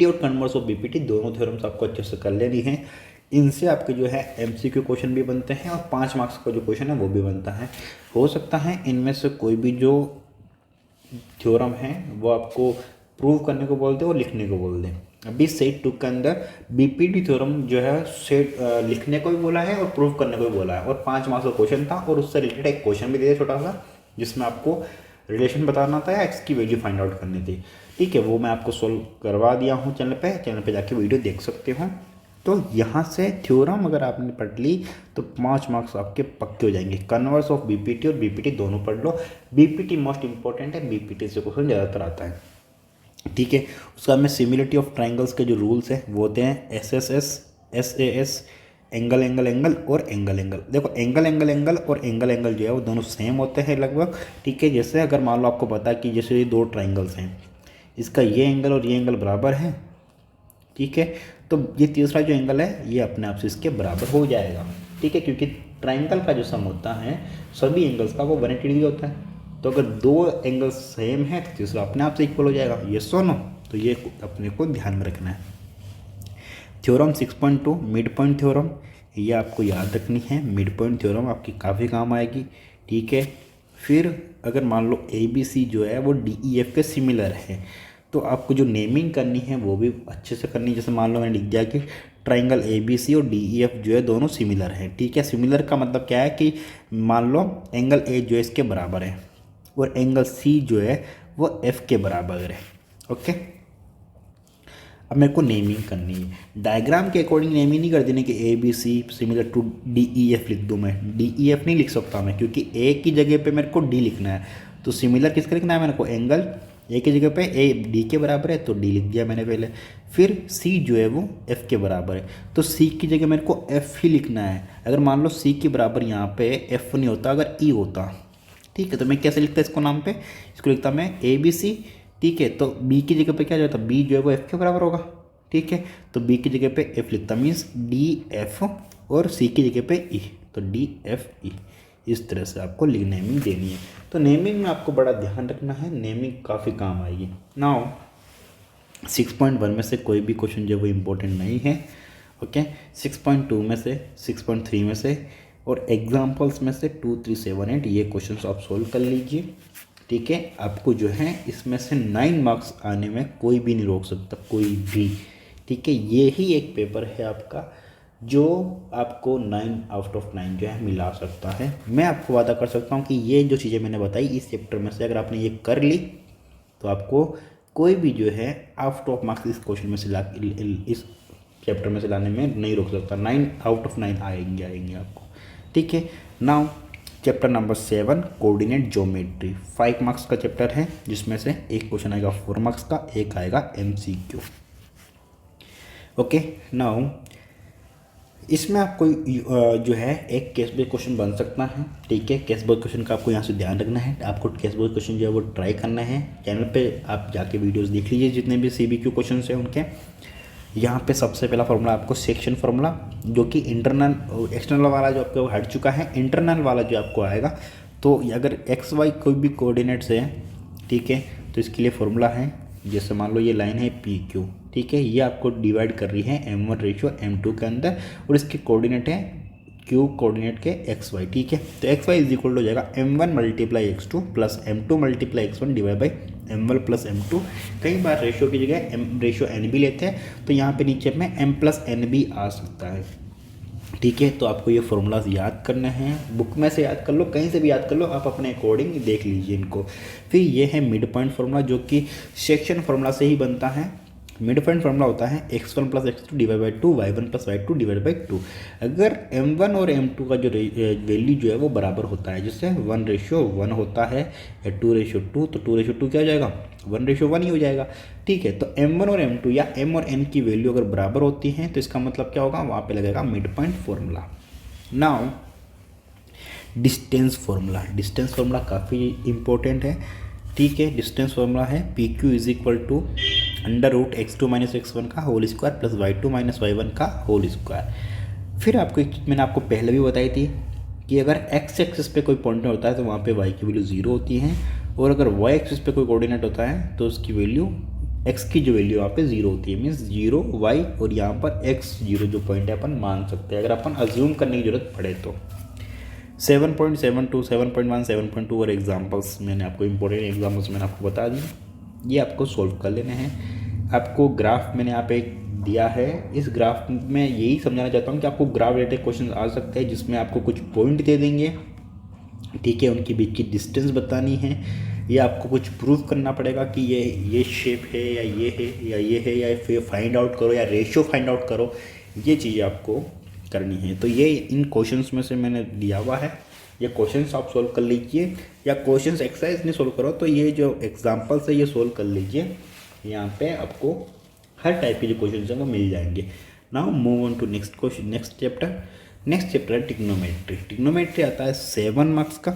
और कन्वर्स ऑफ BPT दोनों थ्योरम्स आपको अच्छे से कर लेनी है। इनसे आपके जो है MCQ क्वेश्चन भी बनते हैं और 5 मार्क्स का जो क्वेश्चन है वो भी बनता है। हो सकता है इनमें से कोई भी जो थ्योरम है वो आपको प्रूव करने को बोलते हैं और लिखने को बोल दें। अभी सेट 2 के अंदर BPT थ्योरम जो है सेट लिखने को भी बोला है और प्रूव करने को भी बोला है, और 5 मार्क्स का क्वेश्चन था और उससे रिलेटेड एक क्वेश्चन भी दिया छोटा सा जिसमें आपको रिलेशन बताना था या एक्स की वैल्यू फाइंड आउट करनी थी। ठीक है, वो मैं आपको सोल्व करवा दिया हूँ चैनल पे जाके वीडियो देख सकते हो। तो यहाँ से थ्योरम अगर आपने पढ़ ली तो 5 मार्क्स आपके पक्के हो जाएंगे। कन्वर्स ऑफ BPT और BPT दोनों पढ़ लो। BPT मोस्ट इंपॉर्टेंट है, BPT से क्वेश्चन ज़्यादातर आता है। ठीक है, उसका में सिमिलरिटी ऑफ ट्राइंगल्स के जो रूल्स हैं वो होते हैं SSS, SAS, angle angle angle और एंगल एंगल। देखो एंगल एंगल एंगल और एंगल एंगल जो है वो दोनों सेम होते हैं लगभग। ठीक है, जैसे अगर मान लो आपको पता है कि जैसे ये 2 ट्राइंगल्स हैं, इसका ये एंगल और ये एंगल बराबर है। ठीक है, तो ये तीसरा जो एंगल है ये अपने आप से इसके बराबर हो जाएगा। ठीक है, क्योंकि ट्राइंगल का जो सम होता है सभी एंगल्स का वो 180 डिग्री होता है। तो अगर 2 एंगल्स सेम है तो तीसरा अपने आप से इक्वल हो जाएगा। ये सोनो, तो ये अपने को ध्यान में रखना है। थ्योरम 6.2 मिड पॉइंट थ्योरम, ये आपको याद रखनी है। मिड पॉइंट थ्योरम आपकी काफ़ी काम आएगी। ठीक है, फिर अगर मान लो ABC जो है वो DEF के सिमिलर है तो आपको जो नेमिंग करनी है वो भी अच्छे से करनी है। जैसे मान लो मैंने लिख दिया कि ट्राइंगल ABC और DEF जो है दोनों सिमिलर हैं। ठीक है, सिमिलर का मतलब क्या है कि मान लो एंगल A जो है इसके बराबर है और एंगल C जो है वो F के बराबर है। ओके, अब मेरे को नेमिंग करनी है। डायग्राम के अकॉर्डिंग नेमिंग नहीं कर देने कि ABC सिमिलर टू DEF लिख दूँ। मैं DEF नहीं लिख सकता मैं, क्योंकि A की जगह पे मेरे को D लिखना है। तो सिमिलर किसका लिखना है मेरे को? एंगल A की जगह पे A D के बराबर है तो D लिख दिया मैंने पहले। फिर C जो है वो F के बराबर है तो C की जगह मेरे को F ही लिखना है। अगर मान लो C के बराबर यहाँ पे F नहीं होता, अगर E होता, ठीक है, तो मैं कैसे लिखता इसको नाम पे? इसको लिखता मैं ABC। ठीक है, तो B की जगह पे क्या जाता? B जो है वो F के बराबर होगा। ठीक है, तो B की जगह पे F लिखता, मीन्स DF, और C की जगह पे E, तो DFE। इस तरह से आपको नेमिंग देनी है। तो नेमिंग में आपको बड़ा ध्यान रखना है, नेमिंग काफ़ी काम आएगी। नाउ 6.1 में से कोई भी क्वेश्चन जो वो इम्पोर्टेंट नहीं है। ओके, 6.2 में से, 6.3 में से और एग्जाम्पल्स में से 2, 3, 7, 8 ये क्वेश्चन आप सोल्व कर लीजिए। ठीक है, आपको जो है इसमें से 9 मार्क्स आने में कोई भी नहीं रोक सकता, कोई भी। ठीक है, ये ही एक पेपर है आपका जो आपको 9 आउट ऑफ 9 जो है मिला सकता है। मैं आपको वादा कर सकता हूँ कि ये जो चीज़ें मैंने बताई इस चैप्टर में से अगर आपने ये कर ली तो आपको कोई भी जो है आउट ऑफ मार्क्स इस क्वेश्चन में से इस चैप्टर में से लाने में नहीं रोक सकता। 9 आउट ऑफ 9 आएंगे आपको। ठीक है, now chapter number 7 coordinate geometry 5 marks का चैप्टर है, जिसमें से एक क्वेश्चन आएगा 4 मार्क्स का, एक आएगा MCQ। ओके, नाउ इसमें आपको जो है एक केस बेस्ड क्वेश्चन बन सकता है। ठीक है, केस बेस्ड क्वेश्चन का आपको यहाँ से ध्यान रखना है। आपको केस बेस्ड क्वेश्चन जो है वो ट्राई करना है। चैनल पे आप जाके वीडियोस देख लीजिए जितने भी CBQ क्वेश्चन हैं उनके। यहाँ पे सबसे पहला फॉर्मूला आपको सेक्शन फार्मूला, जो कि इंटरनल एक्सटर्नल वाला जो आपको हट चुका है, इंटरनल वाला जो आपको आएगा। तो अगर XY कोई भी कोऑर्डिनेट्स है, ठीक है, तो इसके लिए फॉर्मूला है, जैसे मान लो ये लाइन है PQ, ठीक है, ये आपको डिवाइड कर रही है M1 रेशियो M2 के अंदर, और इसके कोऑर्डिनेट है Q कोऑर्डिनेट के XY। ठीक है, तो XY इज इक्वल हो जाएगा M1 multiply X2 plus M2 multiply X1 divide by M1 plus M2। कई बार रेशियो की जगह रेशियो NB लेते हैं, तो यहाँ पे नीचे में M प्लस NB आ सकता है। ठीक है, तो आपको ये फॉर्मूलाज याद करने हैं, बुक में से याद कर लो, कहीं से भी याद कर लो, आप अपने अकॉर्डिंग देख लीजिए इनको। फिर ये है मिड पॉइंट फार्मूला, जो कि सेक्शन फार्मूला से ही बनता है। मिड पॉइंट फार्मूला होता है x1 plus x2 divide by 2, y1 plus y2 divide by 2। अगर m1 और m2 का जो वैल्यू जो है वो बराबर होता है, जिससे 1:1 होता है या 2:2, तो 2:2 क्या हो जाएगा? 1:1 ही हो जाएगा। ठीक है, तो m1 और m2 या m और n की वैल्यू अगर बराबर होती हैं तो इसका मतलब क्या होगा? वहाँ पे लगेगा mid point formula. Now distance formula काफ़ी इम्पोर्टेंट है, ठीक है। डिस्टेंस फार्मूला है P Q is equal to √x2 - x1 का whole square plus y2 - y1 का होल स्क्वायर। फिर आपको एक चीज़ मैंने आपको पहले भी बताई थी कि अगर x एक्सिस पे कोई पॉइंट होता है तो वहाँ पे y की वैल्यू 0 होती है, और अगर y एक्सिस पे कोई कोऑर्डिनेट होता है तो उसकी वैल्यू x की जो वैल्यू यहाँ पे 0 होती है, मीन्स 0 y और यहाँ पर x 0 जो पॉइंट है अपन मान सकते हैं अगर अपन अज्यूम करने की जरूरत पड़े तो। 7.72, 7.1, 7.2 और एग्जाम्पल्स मैंने आपको इंपॉर्टेंट एग्जाम्पल्स मैंने आपको बता दिए, ये आपको सॉल्व कर लेने हैं। आपको ग्राफ मैंने यहाँ पे दिया है, इस ग्राफ में यही समझाना चाहता हूँ कि आपको ग्राफ रिलेटेड क्वेश्चन आ सकते हैं जिसमें आपको कुछ पॉइंट दे देंगे, ठीक है, उनके बीच की डिस्टेंस बतानी है, या आपको कुछ प्रूव करना पड़ेगा कि ये शेप है या ये है या ये है, या फिर फाइंड आउट करो या रेशियो फाइंड आउट करो, ये चीज़ें आपको करनी है। तो ये इन क्वेश्चंस में से मैंने दिया हुआ है, ये क्वेश्चंस आप सोल्व कर लीजिए, या क्वेश्चंस एक्सरसाइज नहीं सोल्व करो तो ये जो एग्जांपल्स है ये सोल्व कर लीजिए, यहाँ पे आपको हर टाइप के जो क्वेश्चंस हैं वो मिल जाएंगे। Now move on to next question, next chapter है ट्रिग्नोमेट्री। ट्रिग्नोमेट्री आता है 7 मार्क्स का।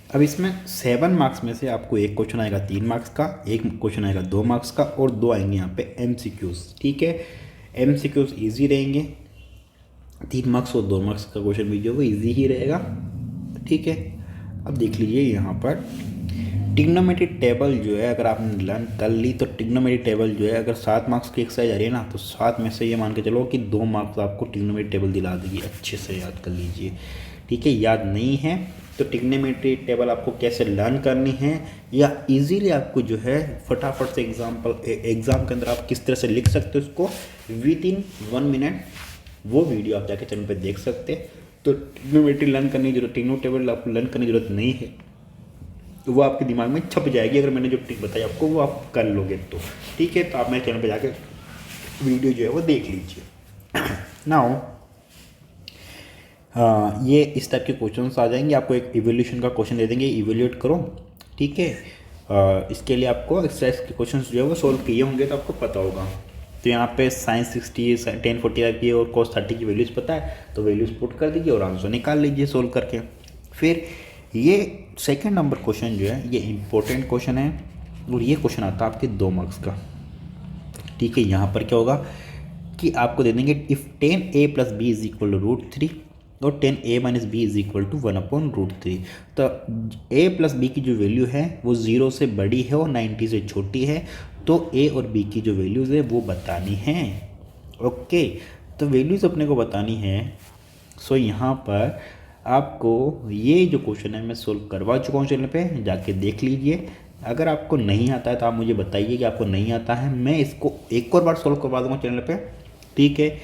अब इसमें 7 मार्क्स में से आपको एक क्वेश्चन आएगा 3 मार्क्स का, एक क्वेश्चन आएगा 2 मार्क्स का, और 2 आएंगे यहाँ पे MCQs, ठीक है। MCQs ईजी रहेंगे, 3 मार्क्स और 2 मार्क्स का क्वेश्चन भी जो वो ईजी ही रहेगा, ठीक है। अब देख लीजिए यहाँ पर ट्रिग्नोमेट्री टेबल जो है अगर आपने लर्न कर ली तो ट्रिग्नोमेट्री टेबल जो है अगर 7 मार्क्स की एक्सरसाइज आ रही है ना तो 7 में से ये मान के चलो कि 2 मार्क्स आपको ट्रिग्नोमेट्री टेबल दिला देगी, अच्छे से याद कर लीजिए, ठीक है। याद नहीं है तो ट्रिग्नोमेट्री टेबल आपको कैसे लर्न करनी है या इजीली आपको जो है फटाफट से एग्जाम के अंदर आप किस तरह से लिख सकते हो उसको विद इन 1 मिनट, वो वीडियो आप जाके चैनल पे देख सकते हैं। तो ट्रिग्नोमेट्री लर्न करने की जरूरत, ट्रिग्नो टेबल आपको लर्न करने की जरूरत नहीं है, वो आपके दिमाग में छप जाएगी अगर मैंने जो ट्रिक बताई आपको वो आप कर लोगे तो, ठीक है। तो आप मेरे चैनल पे जाके वीडियो जो है वो देख लीजिए। नाउ ये इस टाइप के क्वेश्चंस आ जाएंगे, आपको एक इवोल्यूशन का क्वेश्चन दे देंगे, इवोल्यूट करो, ठीक है। इसके लिए आपको एक्सरसाइज के क्वेश्चंस जो है वो सोल्व किए होंगे तो आपको पता होगा। तो यहाँ पे sin 60, tan 45 की और cos 30 की वैल्यूज़ पता है तो वैल्यूज़ पुट कर दीजिए और आंसर निकाल लीजिए सोल्व करके। फिर ये सेकंड नंबर क्वेश्चन जो है ये इम्पोर्टेंट क्वेश्चन है और ये क्वेश्चन आता है आपके 2 मार्क्स का, ठीक है। यहाँ पर क्या होगा कि आपको दे देंगे इफ़ 10a + b = √3 और 10a - b = 1/√3। तो a + b की जो वैल्यू है वो 0 से बड़ी है और 90 से छोटी है, तो a और b की जो वैल्यूज़ है वो बतानी है, ओके। तो वैल्यूज़ अपने को बतानी है। सो यहाँ पर आपको ये जो क्वेश्चन है मैं सोल्व करवा चुका हूँ चैनल पे, जाके देख लीजिए। अगर आपको नहीं आता है तो आप मुझे बताइए कि आपको नहीं आता है, मैं इसको एक और बार सोल्व करवा दूँगा चैनल पे, ठीक है।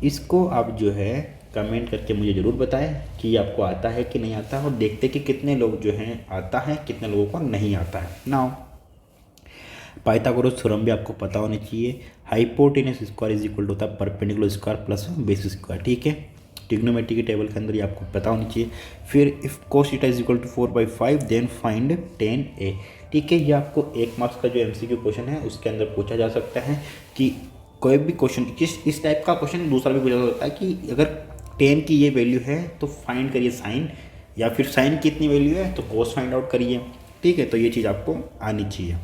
इसको आप जो है कमेंट करके मुझे ज़रूर बताएं कि आपको आता है कि नहीं आता है, और देखते कि कितने लोग जो हैं आता है, कितने लोगों को नहीं आता है। नाउ पाइथागोरस थ्योरम भी आपको पता होनी चाहिए, hypotenuse square is equal to होता है perpendicular square plus base square, ठीक है। ट्रिग्नोमेट्री की टेबल के अंदर ये आपको पता होनी चाहिए। फिर if cos theta is equal to 4/5 then find 10a, ठीक है। ये आपको 1 मार्क्स का जो MCQ क्वेश्चन है उसके अंदर पूछा जा सकता है कि कोई भी क्वेश्चन इस टाइप का क्वेश्चन दूसरा भी पूछा जा सकता है कि अगर 10 की ये वैल्यू है तो फाइंड करिए साइन, या फिर साइन की इतनी वैल्यू है तो कोस फाइंड आउट करिए, ठीक है। तो ये चीज़ आपको आनी चाहिए।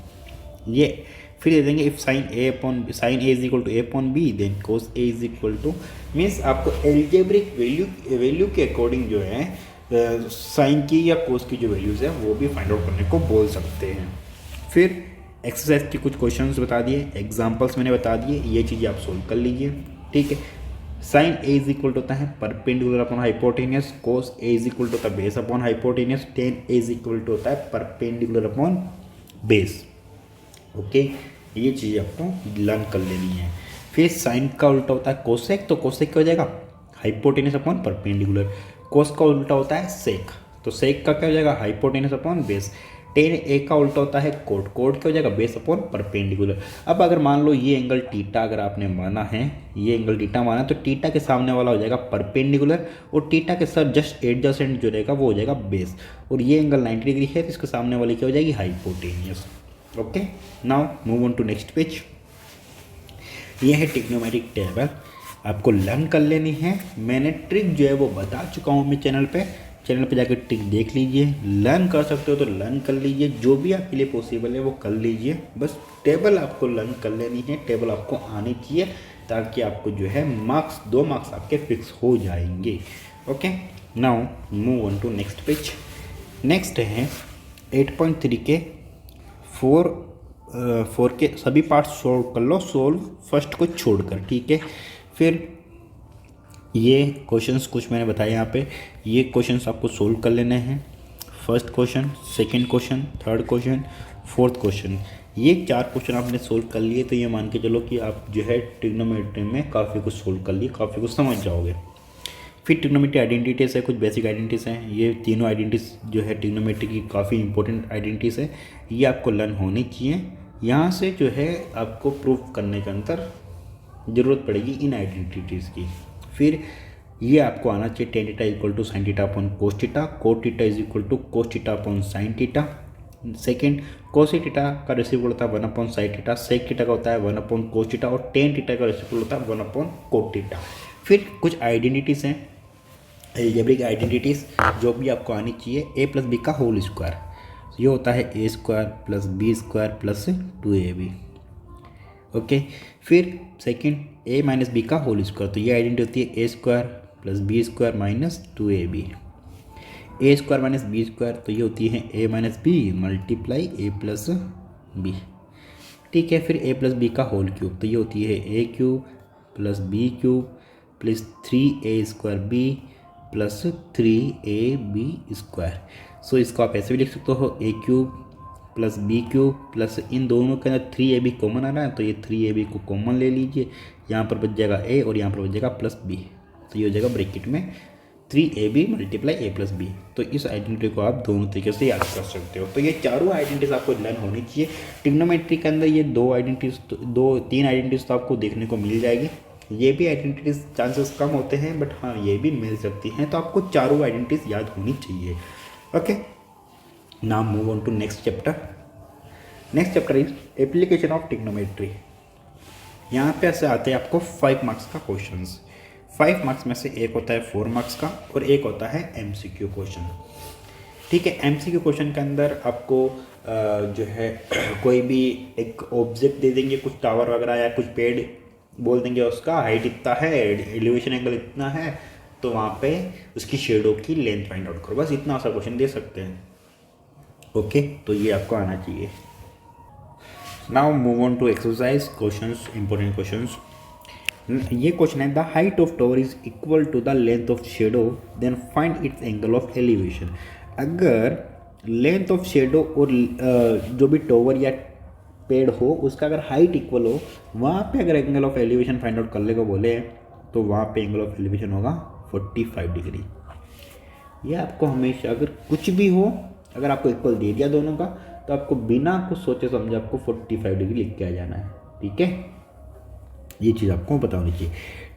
ये फिर दे देंगे if sin a is equal to a/b then cos a is equal to, means आपको एल्जेब्रिक वैल्यू के अकॉर्डिंग जो है साइन की या कोस की जो वैल्यूज़ है वो भी फाइंड आउट करने को बोल सकते हैं। फिर एक्सरसाइज के कुछ क्वेश्चंस बता दिए, एग्जांपल्स मैंने बता दिए, ये चीज़ें आप सोल्व कर लीजिए, ठीक है। sin a is equal to होता है perpendicular upon hypotenuse, cos a is equal to होता है base upon hypotenuse, tan a is equal to होता है परपेंडिकुलर अपॉन बेस, ओके। ये चीज़ आपको लर्न कर लेनी है। फिर साइन का उल्टा होता है कोसेक, तो कोसेक क्या हो जाएगा हाइपोटेनस अपॉन परपेंडिकुलर, कोस का उल्टा होता है सेक, तो सेक का क्या हो जाएगा हाइपोटेनस अपॉन बेस, टेन ए का उल्टा होता है कोट, कोट क्या हो जाएगा बेस अपॉन परपेंडिकुलर। अब अगर मान लो ये एंगल टीटा अगर आपने माना है, ये एंगल टीटा माना तो टीटा के सामने वाला हो जाएगा परपेंडिकुलर और टीटा के साथ जस्ट एडजेसेंट जो रहेगा वो हो जाएगा बेस, और ये एंगल 90 डिग्री है तो इसके सामने वाली क्या हो जाएगी hypotenuse, okay. Now move on to next page. ये है ट्रिग्नोमेट्रिक टेबल। आपको लर्न कर लेनी है। मैंने ट्रिक जो है वो बता चुका हूँ मैं चैनल पे जाकर ट्रिक देख लीजिए। लर्न कर सकते हो तो लर्न कर लीजिए, जो भी आपके लिए पॉसिबल है वो कर लीजिए। बस टेबल आपको लर्न कर लेनी है, टेबल आपको आनी चाहिए, ताकि आपको जो है मार्क्स 2 मार्क्स आपके फिक्स हो जाएंगे। Okay, now move on to next page. Next है 8.3 के 4 के सभी पार्ट्स सोल्व कर लो, सोल्व फर्स्ट को छोड़कर, ठीक है। फिर ये क्वेश्चंस कुछ मैंने बताया यहाँ पे, ये क्वेश्चंस आपको सोल्व कर लेने हैं। First question, second question, third question, fourth question, ये 4 क्वेश्चन आपने सोल्व कर लिए तो ये मान के चलो कि आप जो है ट्रिग्नोमेट्री में काफ़ी कुछ सोल्व कर लिए, काफ़ी कुछ समझ जाओगे। फिर ट्रिग्नोमेट्री आइडेंटिटीज़ है, कुछ बेसिक आइडेंटिटीज़ हैं। ये तीनों आइडेंटिटीज़ जो है ट्रिग्नोमेट्री की काफ़ी इंपॉर्टेंट आइडेंटिटीज़ है, ये आपको लर्न होनी चाहिए। यहाँ से जो है आपको प्रूफ करने के अंदर ज़रूरत पड़ेगी इन आइडेंटिटीज़ की। फिर ये आपको आना चाहिए tan theta equal to sine theta upon cos theta, cot theta is equal to cos theta upon sine theta. Second, cos theta का रेसिप्रोकल होता है 1 अपॉन साइन थीटा, सेक थीटा का होता है 1 अपॉन कोस थीटा और tan थीटा का रेसिप्रोकल होता है 1 अपॉन कोट थीटा। फिर कुछ आइडेंटिटीज़ हैं, अलजेब्रिक आइडेंटिटीज़ जो भी आपको आनी चाहिए। a प्लस बी का होल स्क्वायर, ये होता है a square plus B square plus 2ab। Okay, फिर सेकंड a माइनस बी का होल स्क्वायर, तो ये आइडेंटिटी होती है a square plus B square minus 2ab। a square minus B square, तो ये होती है a minus B multiply a plus B, ठीक है। फिर a प्लस बी का होल क्यूब, तो ये होती है a cube plus B cube plus 3a square B plus 3ab square. So इसको आप ऐसे भी लिख सकते हो a cube plus B cube plus इन दोनों के अंदर 3ab कॉमन आ रहा है, तो ये 3ab को कॉमन ले लीजिए। यहाँ पर बच जाएगा a और यहाँ पर बच जाएगा प्लस b, तो ये हो जाएगा ब्रैकेट में 3ab multiply a plus B. तो इस आइडेंटिटी को आप दोनों तरीके से याद कर सकते हो। तो ये चारों आइडेंटिटीज आपको लर्न होनी चाहिए। ट्रिग्नोमेट्री के अंदर ये 3 आइडेंटिटीज तो आपको देखने को मिल जाएगी। ये भी आइडेंटिटीज चांसेस कम होते हैं, बट हाँ ये भी मिल सकती हैं। तो आपको चारों आइडेंटिटीज याद होनी चाहिए। Okay, now move on to next chapter. Next chapter is application of trigonometry. यहाँ पे ऐसे आते हैं आपको 5 मार्क्स का क्वेश्चंस। 5 मार्क्स में से एक होता है 4 मार्क्स का और एक होता है एमसीक्यू क्वेश्चन, ठीक है। एमसीक्यू क्वेश्चन के अंदर आपको जो है कोई भी एक ऑब्जेक्ट दे देंगे, कुछ टावर वगैरह या कुछ पेड़ बोल देंगे, उसका हाइट इतना है, एलिवेशन एंगल इतना है, तो वहाँ पे उसकी शेडो की लेंथ फाइंड आउट करो, बस इतना सा क्वेश्चन दे सकते हैं। ओके, तो ये आपको आना चाहिए। Now move on to exercise questions, important questions. ये क्वेश्चन है, the height of tower is equal to the length of shadow, then find its angle of elevation. अगर लेंथ ऑफ शेडो और जो भी टावर या पेड़ हो उसका अगर हाइट इक्वल हो, वहाँ पे अगर angle of elevation find out करने को बोले तो वहाँ पे एंगल ऑफ एलिवेशन होगा 45 डिग्री। ये आपको हमेशा अगर कुछ भी हो, अगर आपको इक्वल दे दिया दोनों का, तो आपको बिना कुछ सोचे समझे आपको 45 डिग्री लिख के आ जाना है, ठीक है। ये चीज़ आपको पता होनी चाहिए।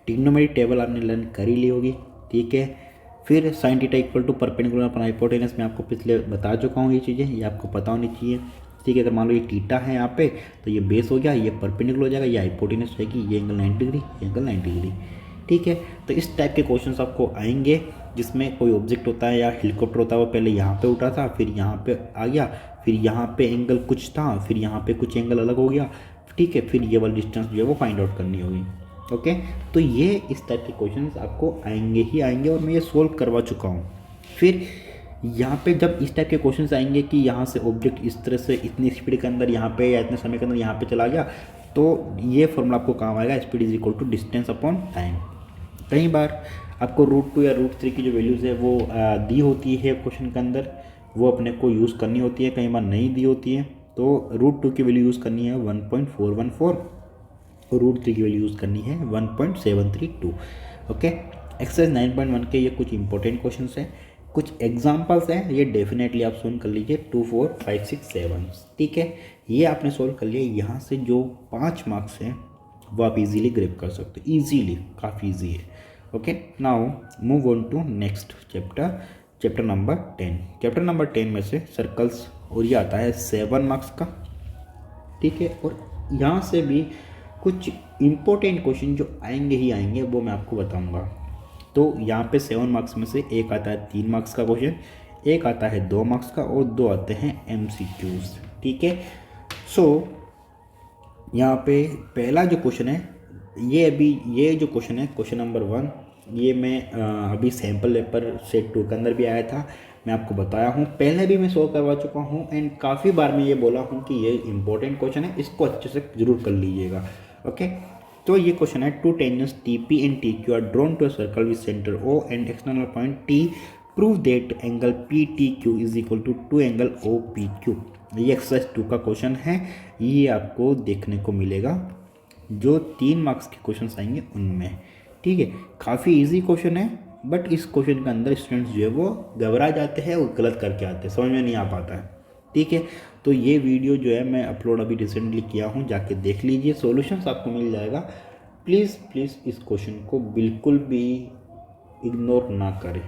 ट्रिग्नोमेट्री टेबल आपने लर्न कर ही ली होगी, ठीक है। फिर sine theta equal to perpendicular upon hypotenuse में आपको पिछले बता चुका हूँ, ये चीज़ें ये आपको पता होनी चाहिए, ठीक है। अगर मान लो ये थीटा है यहाँ पे, तो ये बेस हो गया, ये परपेंडिकुलर हो जाएगा, ये हाइपोटेनस रहेगी, ये एंगल 90 डिग्री, ये एंगल 90 डिग्री, ठीक है। तो इस टाइप के क्वेश्चंस आपको आएंगे जिसमें कोई ऑब्जेक्ट होता है या हेलीकॉप्टर होता है, वो पहले यहाँ पे उठा था, फिर यहाँ पे आ गया, फिर यहाँ पे एंगल कुछ था, फिर यहाँ पे कुछ एंगल अलग हो गया, ठीक है। फिर ये वाली डिस्टेंस जो है वो फाइंड आउट करनी होगी, ओके। तो ये इस टाइप के क्वेश्चंस आपको आएंगे ही आएंगे और मैं ये सोल्व करवा चुका हूँ। फिर यहाँ पे जब इस टाइप के क्वेश्चंस आएंगे कि यहाँ से ऑब्जेक्ट इस तरह से इतनी स्पीड के अंदर यहाँ पे या इतने समय के अंदर यहाँ पे चला गया, तो ये फॉर्मूला आपको काम आएगा, speed is equal to distance upon time. कई बार आपको √2 या √3 की जो वैल्यूज़ है वो दी होती है क्वेश्चन के अंदर, वो अपने को यूज़ करनी होती है, कई बार नहीं दी होती है। तो √2 की वैल्यू यूज़ करनी है 1.414 और √3 की वैल्यू यूज़ करनी है 1.732, ओके। एक्सरसाइज 9.1 के ये कुछ इंपॉर्टेंट क्वेश्चन हैं, कुछ एग्जाम्पल्स हैं, ये डेफिनेटली आप सोल्व कर लीजिए 2, 4, 5, 6, 7, ठीक है। ये आपने सोल्व कर लिया, यहाँ से जो 5 मार्क्स हैं वो आप इजीली ग्रैब कर सकते हो, इजीली, काफ़ी इजी है, okay. Now move on to next chapter, chapter number 10। Chapter number 10 में से सर्कल्स, और ये आता है 7 मार्क्स का, ठीक है। और यहाँ से भी कुछ इम्पोर्टेंट क्वेश्चन जो आएंगे ही आएंगे वो मैं आपको बताऊंगा। तो यहाँ पे 7 मार्क्स में से एक आता है 3 मार्क्स का क्वेश्चन, एक आता है 2 मार्क्स का और 2 आते हैं MCQs। ठीक है, सो यहाँ पे पहला जो क्वेश्चन है ये जो क्वेश्चन है क्वेश्चन नंबर 1, ये मैं अभी सैम्पल पेपर सेट 2 के अंदर भी आया था, मैं आपको बताया हूँ, पहले भी मैं सॉल्व करवा चुका हूँ एंड काफ़ी बार मैं ये बोला हूँ कि ये इंपॉर्टेंट क्वेश्चन है, इसको अच्छे से ज़रूर कर लीजिएगा। ओके, तो ये क्वेश्चन है, two tangents TP and TQ are drawn to a circle with centre O and external point T, prove that angle PTQ is equal to angle OPQ। ये एक्सरसाइज 2 का क्वेश्चन है, ये आपको देखने को मिलेगा जो 3 मार्क्स के क्वेश्चन आएंगे उनमें। ठीक है, काफ़ी इजी क्वेश्चन है, बट इस क्वेश्चन के अंदर स्टूडेंट्स जो है वो घबरा जाते हैं और गलत करके आते हैं, समझ में नहीं आ पाता है। ठीक है, तो ये वीडियो जो है मैं अपलोड अभी रिसेंटली किया हूँ, जाके देख लीजिए, सॉल्यूशंस आपको मिल जाएगा। प्लीज़ इस क्वेश्चन को बिल्कुल भी इग्नोर ना करें।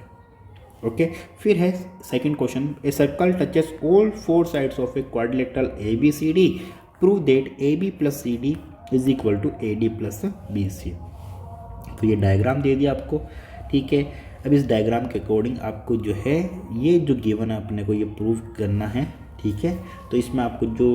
ओके, फिर है second question, a circle touches all 4 sides of a quadrilateral ABCD, prove that AB plus CD is equal to AD plus BC। तो ये डायग्राम दे दिया आपको। ठीक है, अब इस डायग्राम के अकॉर्डिंग आपको जो है ये जो गिवन है अपने को ये प्रूव करना है। ठीक है, तो इसमें आपको जो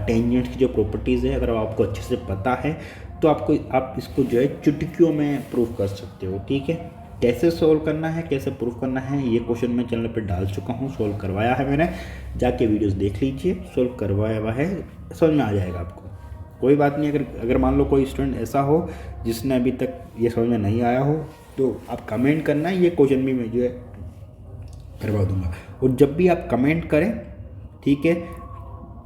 टेंजेंट्स की जो प्रॉपर्टीज़ है, अगर आपको अच्छे से पता है तो आप इसको जो है चुटकियों में प्रूव कर सकते हो। ठीक है, कैसे सोल्व करना है, कैसे प्रूव करना है, ये क्वेश्चन मैं चैनल पे डाल चुका हूँ, सोल्व करवाया है मैंने, जाके वीडियोस देख लीजिए, सोल्व करवाया हुआ है, समझ में आ जाएगा आपको। कोई बात नहीं, अगर मान लो कोई स्टूडेंट ऐसा हो जिसने अभी तक ये समझ में नहीं आया हो तो आप कमेंट करना, ये क्वेश्चन भी मैं जो है करवा दूंगा। और जब भी आप कमेंट करें, ठीक है,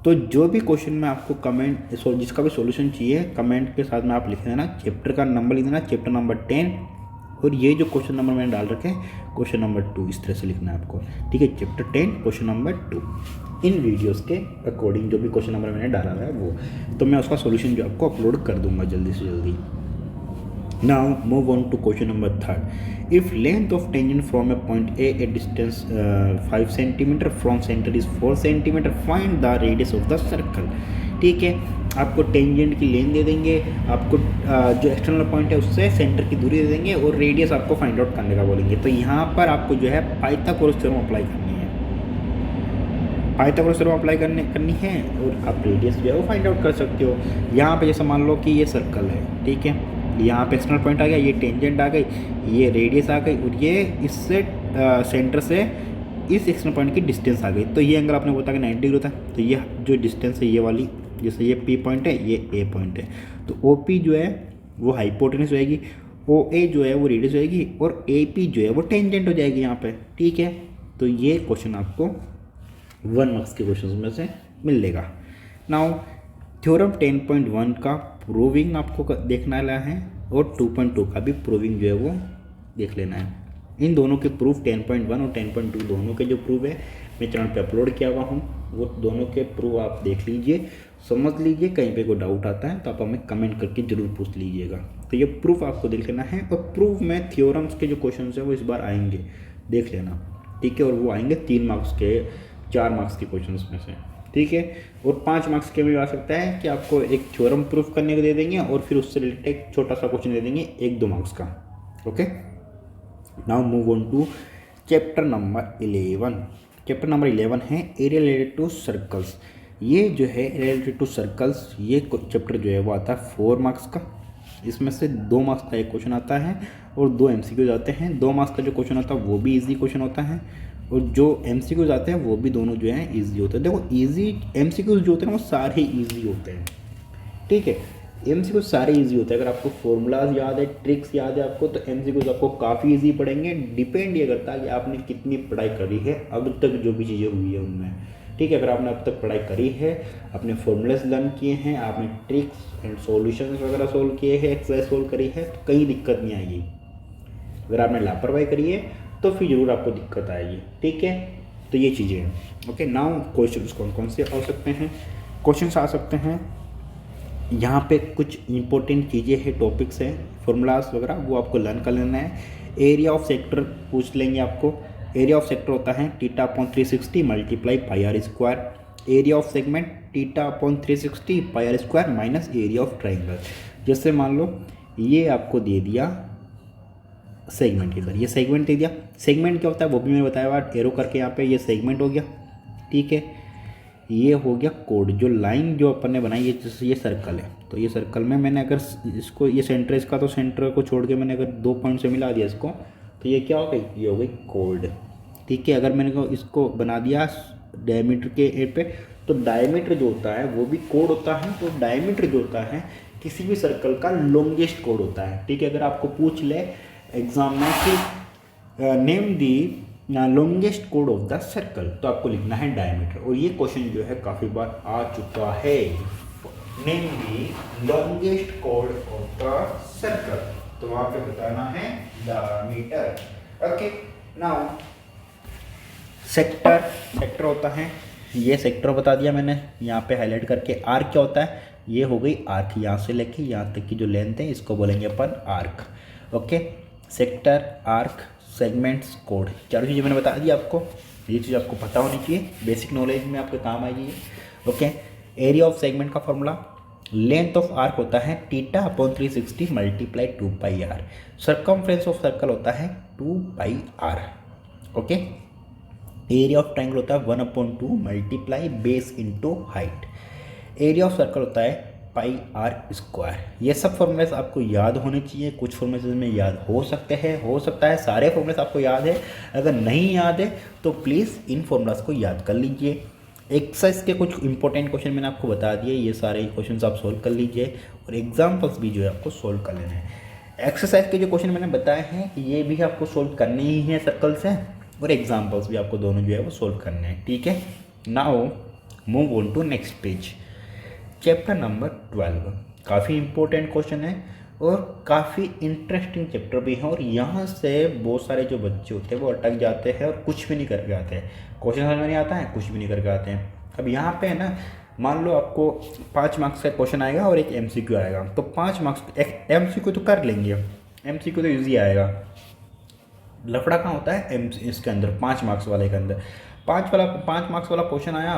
तो जो भी क्वेश्चन में आपको कमेंट जिसका भी सॉल्यूशन चाहिए कमेंट के साथ में आप लिख देना, चैप्टर का नंबर लिख देना, चैप्टर नंबर 10, और ये जो क्वेश्चन नंबर मैंने डाल रखे हैं क्वेश्चन नंबर 2, इस तरह से लिखना है आपको। ठीक है, चैप्टर 10 क्वेश्चन नंबर 2, इन वीडियोस के अकॉर्डिंग जो भी क्वेश्चन नंबर मैंने डाला है वो, तो मैं उसका सॉल्यूशन जो आपको अपलोड कर दूंगा जल्दी से जल्दी। Now move on to question number 3. If length of tangent from a point A distance 5 cm from center is 4 cm, find the radius of the circle। ठीक है, आपको टेंजेंट की लेंथ दे देंगे, आपको जो एक्सटर्नल पॉइंट है उससे सेंटर की दूरी दे देंगे और रेडियस आपको फाइंड आउट करने का बोलेंगे। तो यहाँ पर आपको जो है पाइथागोरस थ्योरम अप्लाई करनी है, पाइथागोरस थ्योरम अप्लाई करनी है और आप रेडियस जो है वो फाइंड आउट कर सकते हो। यहाँ पे जैसे मान लो कि ये सर्कल है, ठीक है, यहाँ पे एक्सटर्नल पॉइंट आ गया, ये टेंजेंट आ गई, ये रेडियस आ गई और ये इससे सेंटर से इस एक्सटर्नल पॉइंट की डिस्टेंस आ गई। तो ये एंगल आपने बताया कि 90 डिग्री होता है। तो ये जो डिस्टेंस है ये वाली, जैसे ये P पॉइंट है, ये A पॉइंट है, तो OP जो है वो हाइपोटेनस होएगी, OA जो है वो रेडियस होएगी और AP जो है वो टेंजेंट हो जाएगी यहाँ पे। ठीक है, तो ये क्वेश्चन आपको 1 मार्क्स के क्वेश्चन में से मिलेगा। नाउ थ्योरम 10.1 का प्रूविंग आपको देखना है और 2.2 का भी प्रूविंग जो है वो देख लेना है। इन दोनों के प्रूफ 10.1 और 10.2 दोनों के जो प्रूफ है मैं चैनल पे अपलोड किया हुआ हूँ, वो दोनों के प्रूफ आप देख लीजिए, समझ लीजिए। कहीं पे कोई डाउट आता है तो आप हमें कमेंट करके ज़रूर पूछ लीजिएगा। तो ये प्रूफ आपको देख लेना है और प्रूफ में थ्योरम्स के जो क्वेश्चन है वो इस बार आएंगे, देख लेना। ठीक है, और वो आएंगे 3 मार्क्स के 4 मार्क्स के क्वेश्चन में से। ठीक है, और 5 मार्क्स के भी आ सकता है कि आपको एक थ्योरम प्रूफ करने को दे देंगे और फिर उससे रिलेटेड एक छोटा सा क्वेश्चन दे देंगे 1-2 मार्क्स का। Okay, now move on to chapter number 11। Chapter number 11 है एरिया रिलेटेड टू सर्कल्स। ये जो है रिलेटेड टू सर्कल्स, ये चैप्टर जो है वो आता है 4 मार्क्स का। इसमें से 2 मार्क्स का एक क्वेश्चन आता है और 2 MCQs आते हैं। 2 मार्क्स का जो क्वेश्चन आता है वो भी ईजी क्वेश्चन होता है और जो MCQs आते हैं वो भी दोनों जो हैं ईजी होते हैं। देखो ईजी MCQs जो होते हैं वो सारे ईजी होते हैं। ठीक है, MCQs सारे ईजी होते हैं। अगर आपको फॉर्मूलाज याद है, ट्रिक्स याद है आपको, तो MCQs आपको काफ़ी ईजी पड़ेंगे। डिपेंड ये करता है कि आपने कितनी पढ़ाई करी है अब तक, जो भी चीज़ें हुई है उनमें। ठीक है, अगर आपने अब तक पढ़ाई करी है, अपने फॉर्मूलाज लर्न किए हैं, आपने ट्रिक्स एंड सॉल्यूशंस वगैरह सोल्व किए हैं, एक्सरसाइज सोल्व करी है, तो कहीं दिक्कत नहीं आएगी। अगर आपने लापरवाही करी है तो फिर जरूर आपको दिक्कत आएगी। ठीक है, तो ये चीज़ें हैं। ओके, नाउ क्वेश्चंस कौन कौन से आ सकते हैं? क्वेश्चंस आ सकते हैं यहाँ पे कुछ इंपॉर्टेंट चीज़ें हैं, टॉपिक्स हैं, फॉर्मूलाज वगैरह, वो आपको लर्न कर लेना है। एरिया ऑफ सेक्टर पूछ लेंगे आपको। एरिया ऑफ सेक्टर होता है θ/360 × πr²। Area of segment theta upon 360 pi R square minus area of triangle. जैसे मान लो ये आपको दे दिया सेगमेंट, इधर ये सेगमेंट दे दिया। सेगमेंट क्या होता है वो भी मैंने बताया हुआ, एरो करके यहाँ पे ये सेगमेंट हो गया, ठीक है। ये हो गया कोड, जो लाइन जो अपन ने बनाई, ये जैसे ये सर्कल है, तो ये सर्कल में मैंने अगर इसको, ये सेंटर इसका, तो सेंटर को छोड़ के मैंने अगर 2 पॉइंट से मिला दिया इसको, तो ये क्या हो गई, ये हो गई कोड, ठीक है। अगर मैंने इसको बना दिया डायमीटर के एड पे, तो डायमीटर जो होता है वो भी कोड होता है। तो डायमीटर जो होता है किसी भी सर्कल का लॉन्गेस्ट कोड होता है, ठीक है। अगर आपको पूछ ले एग्जाम में कि name the longest code of the circle, तो आपको लिखना है डायमीटर। और ये क्वेश्चन जो है काफ़ी बार आ चुका है, name the longest code of the circle, तो वहाँ पे बताना है diameter. Okay, now sector, sector होता है, ये सेक्टर बता दिया मैंने यहाँ पे हाईलाइट करके। आर्क क्या होता है, ये हो गई आर्क, यहाँ से लेके यहाँ तक की जो लेंथ है इसको बोलेंगे अपन arc. Okay, sector, arc, segments, कोड, चारों चीज़ें मैंने बता दी आपको। ये चीज़ आपको पता होनी चाहिए, बेसिक नॉलेज में आपके काम आएगी। ओके, एरिया ऑफ सेगमेंट का फॉर्मूला, लेंथ ऑफ आर्क होता है theta upon 360 multiply 2 pi R. Circumference of circle होता है 2 pi R. Okay, area of triangle होता है 1/2 multiply base into height. Area of circle होता है पाई आर स्क्वायर। ये सब फॉर्मूलेस आपको याद होने चाहिए। कुछ फॉर्मूलेस में याद हो सकते हैं, हो सकता है सारे फॉर्मूलेस आपको याद है। अगर नहीं याद है तो प्लीज़ इन फॉर्मूलास को याद कर लीजिए। एक्सरसाइज के कुछ इंपॉर्टेंट क्वेश्चन मैंने आपको बता दिए, ये सारे क्वेश्चन आप सोल्व कर लीजिए और एग्जाम्पल्स भी जो है आपको सोल्व कर लेने हैं। एक्सरसाइज के जो क्वेश्चन मैंने बताए हैं ये भी आपको सोल्व करने ही है सर्कल से, और एग्जाम्पल्स भी आपको दोनों जो है वो सोल्व करने हैं, ठीक है। Now move on to next page, chapter number 12। काफ़ी इंपॉर्टेंट क्वेश्चन है और काफ़ी इंटरेस्टिंग चैप्टर भी है। और यहाँ से बहुत सारे जो बच्चे होते हैं वो अटक जाते हैं और कुछ भी नहीं करके आते हैं। क्वेश्चन समझ में नहीं आता है, कुछ भी नहीं करके आते हैं। अब यहाँ पे है ना, मान लो आपको 5 मार्क्स का क्वेश्चन आएगा और एक MCQ आएगा, तो 5 मार्क्स एक MCQ तो कर लेंगे, MCQ तो ईजी आएगा। लफड़ा कहाँ होता है इसके अंदर, 5 मार्क्स वाले के अंदर। 5 मार्क्स वाला क्वेश्चन आया,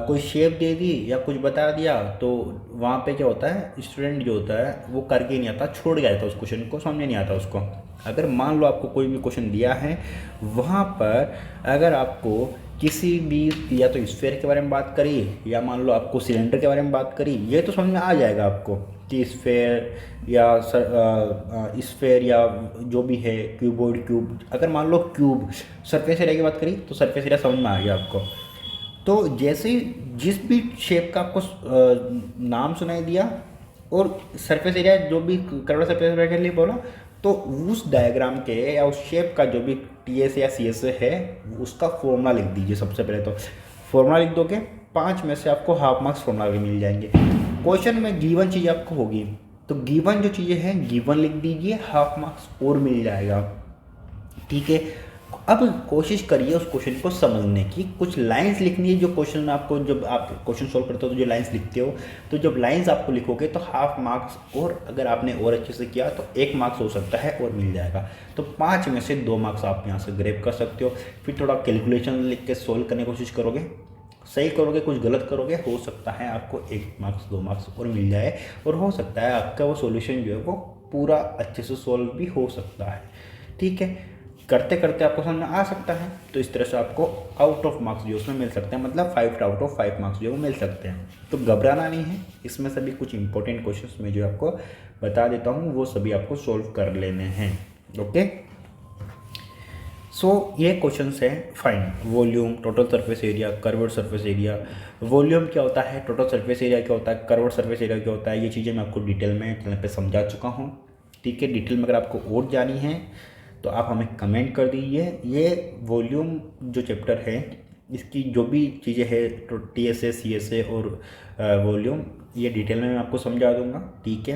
कोई शेप दे दी या कुछ बता दिया, तो वहाँ पे क्या होता है, स्टूडेंट जो होता है वो करके नहीं आता, छोड़ गया था उस क्वेश्चन को, समझ नहीं आता उसको। अगर मान लो आपको कोई भी क्वेश्चन दिया है, वहाँ पर अगर आपको किसी भी, या तो स्फीयर के बारे में बात करी या मान लो आपको सिलेंडर के बारे में बात करी, ये तो समझ में आ जाएगा आपको कि स्फीयर या जो भी है, क्यूबॉइड, क्यूब। अगर मान लो क्यूब, सरफेस एरिया की बात करी तो सरफेस एरिया समझ में आ गया आपको। तो जैसे ही जिस भी शेप का आपको नाम सुनाई दिया और सरफेस एरिया जो भी कर्व सरफेस एरिया के लिए बोला, तो उस डायग्राम के या उस शेप का जो भी TS या CS है उसका फॉर्मूला लिख दीजिए। सबसे पहले तो फॉर्मूला लिख दोगे, 5 में से आपको हाफ मार्क्स फॉर्मूला के मिल जाएंगे। क्वेश्चन में गिवन चीज़ आपको होगी, तो गिवन जो चीज़ें हैं गिवन लिख दीजिए, हाफ मार्क्स और मिल जाएगा, ठीक है। अब कोशिश करिए उस क्वेश्चन को समझने की, कुछ लाइंस लिखनी है जो क्वेश्चन आपको, जब आप क्वेश्चन सोल्व करते हो तो जो लाइंस लिखते हो, तो जब लाइंस आपको लिखोगे तो हाफ मार्क्स, और अगर आपने और अच्छे से किया तो 1 मार्क्स हो सकता है और मिल जाएगा। तो 5 में से 2 मार्क्स आप यहाँ से ग्रेप कर सकते हो। फिर थोड़ा कैलकुलेशन लिख के सोल्व करने की कोशिश करोगे, सही करोगे, कुछ गलत करोगे, हो सकता है आपको 1 मार्क्स 2 मार्क्स और मिल जाए, और हो सकता है आपका वो सॉल्यूशन जो है वो पूरा अच्छे से सोल्व भी हो सकता है, ठीक है। करते करते आपको समझ में आ सकता है, तो इस तरह से आपको आउट ऑफ मार्क्स जो उसमें मिल सकते हैं, मतलब 5 आउट ऑफ 5 मार्क्स जो वो मिल सकते हैं। तो घबराना नहीं है, इसमें सभी कुछ इंपॉर्टेंट क्वेश्चंस में जो आपको बता देता हूँ वो सभी आपको सोल्व कर लेने हैं, ओके। सो ये क्वेश्चंस है, find volume, total surface area, curved surface area. Volume क्या होता है, टोटल सरफेस एरिया क्या होता है, कर्व्ड सरफेस एरिया क्या होता है, ये चीज़ें मैं आपको डिटेल में चैनल पे समझा चुका हूँ, ठीक है। डिटेल में अगर आपको और जानी है तो आप हमें कमेंट कर दीजिए। ये वॉल्यूम जो चैप्टर है इसकी जो भी चीज़ें हैं, तो TSA, CSA और वॉल्यूम, ये डिटेल में मैं आपको समझा दूंगा, ठीक है।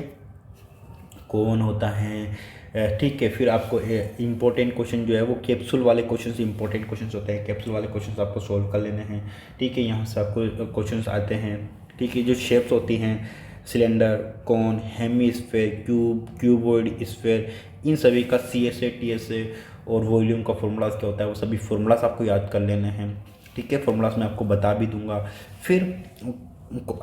कौन होता है, ठीक है। फिर आपको इंपॉर्टेंट क्वेश्चन जो है वो कैप्सूल वाले क्वेश्चन इंपॉर्टेंट क्वेश्चन होते हैं, कैप्सूल वाले क्वेश्चन आपको सोल्व कर लेने हैं, ठीक है। यहाँ से आपको क्वेश्चन आते हैं, ठीक है। जो शेप्स होती हैं, सिलेंडर, कोन, हेमीस्फेयर, क्यूब, क्यूबॉइड, स्फेयर, इन सभी का CSA, TSA और वॉल्यूम का फॉर्मूलाज क्या होता है वो सभी फॉर्मूलाज आपको याद कर लेने हैं, ठीक है। फॉर्मूलाज मैं आपको बता भी दूंगा। फिर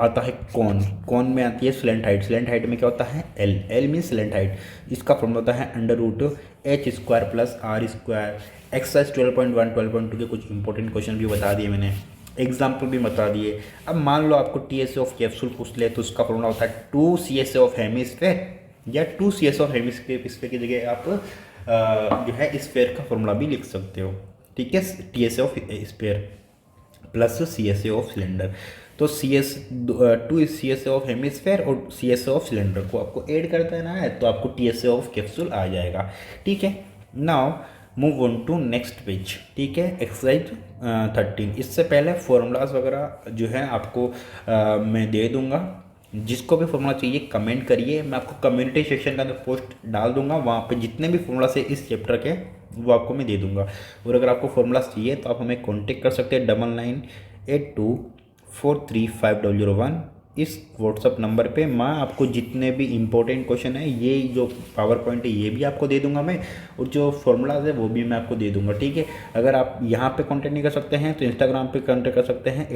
आता है कौन, कौन में आती है स्लेंट हाइट, स्लेंट हाइट में क्या होता है L, L mean slant height, इसका फॉर्मूला होता है under root H square plus R square. Exercise 12.1 12.2 के कुछ इंपॉर्टेंट क्वेश्चन भी बता दिए मैंने, एग्जाम्पल भी बता दिए। अब मान लो आपको टी एस ऑफ कैप्सूल पूछ ले तो उसका फॉर्मूला होता है 2 ऑफ हेमिस्फेयर, या 2 ऑफ हेमिस्फेयर की जगह आप जो है स्फेयर का फॉर्मूला भी लिख सकते हो, ठीक है, T S of sphere plus C S A of cylinder. तो C S 2 C S A of hemisphere और C S A of cylinder को आपको ऐड कर देना है तो आपको T S A of capsule आ जाएगा, ठीक है। Now move on to next page, ठीक है, एक्सरसाइज 13। इससे पहले फॉर्मूलाज वगैरह जो है आपको मैं दे दूंगा, जिसको भी फॉर्मूला चाहिए कमेंट करिए, मैं आपको कम्युनिटी सेक्शन के अंदर पोस्ट डाल दूंगा, वहाँ पे जितने भी फॉर्मूला से इस चैप्टर के वो आपको मैं दे दूंगा। और अगर आपको फॉर्मूलाज चाहिए तो आप हमें कांटेक्ट कर सकते हैं 9982435001 इस व्हाट्सअप नंबर पे। मैं आपको जितने भी इंपॉर्टेंट क्वेश्चन है, ये जो पावर पॉइंट है ये भी आपको दे दूंगा मैं, और जो फॉर्मूलाज है वो भी मैं आपको दे दूंगा, ठीक है। अगर आप यहाँ पे कांटेक्ट नहीं कर सकते हैं तो इंस्टाग्राम पे कांटेक्ट कर सकते हैं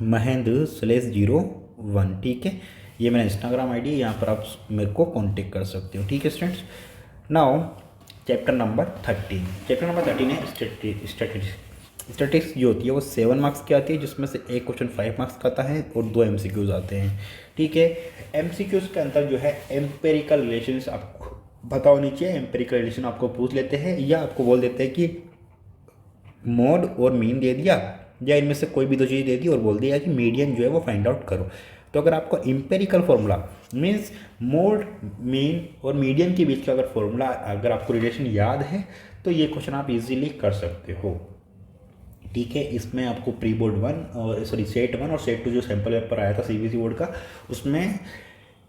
@Mahendra/01, ठीक है, ये मेरा इंस्टाग्राम आईडी है, यहाँ पर आप मेरे को कांटेक्ट कर सकते हो, ठीक है students. Now chapter number 13, chapter number 13 है स्टैटिस्टिक्स। स्टैटिस्टिक्स जो होती है वो 7 मार्क्स की आती है, जिसमें से एक क्वेश्चन 5 मार्क्स का आता है और 2 MCQs आते हैं, ठीक है। MCQs के अंदर जो है एम्पेरिकल रिलेशंस आपको पता होनी चाहिए, एम्पेरिकल रिलेशन आपको पूछ लेते हैं या आपको बोल देते हैं कि मोड और मीन दे दिया या इनमें से कोई भी दो चीज़ दे दी और बोल दिया कि मीडियन जो है वो फाइंड आउट करो। तो अगर आपको empirical formula means mode mean और मीडियन के बीच का अगर फॉर्मूला अगर आपको रिलेशन याद है तो ये क्वेश्चन आप इजीली कर सकते हो, ठीक है। इसमें आपको प्री बोर्ड 1 और सेट 1 और सेट 2 जो सैम्पल पेपर आया था CBSE बोर्ड का, उसमें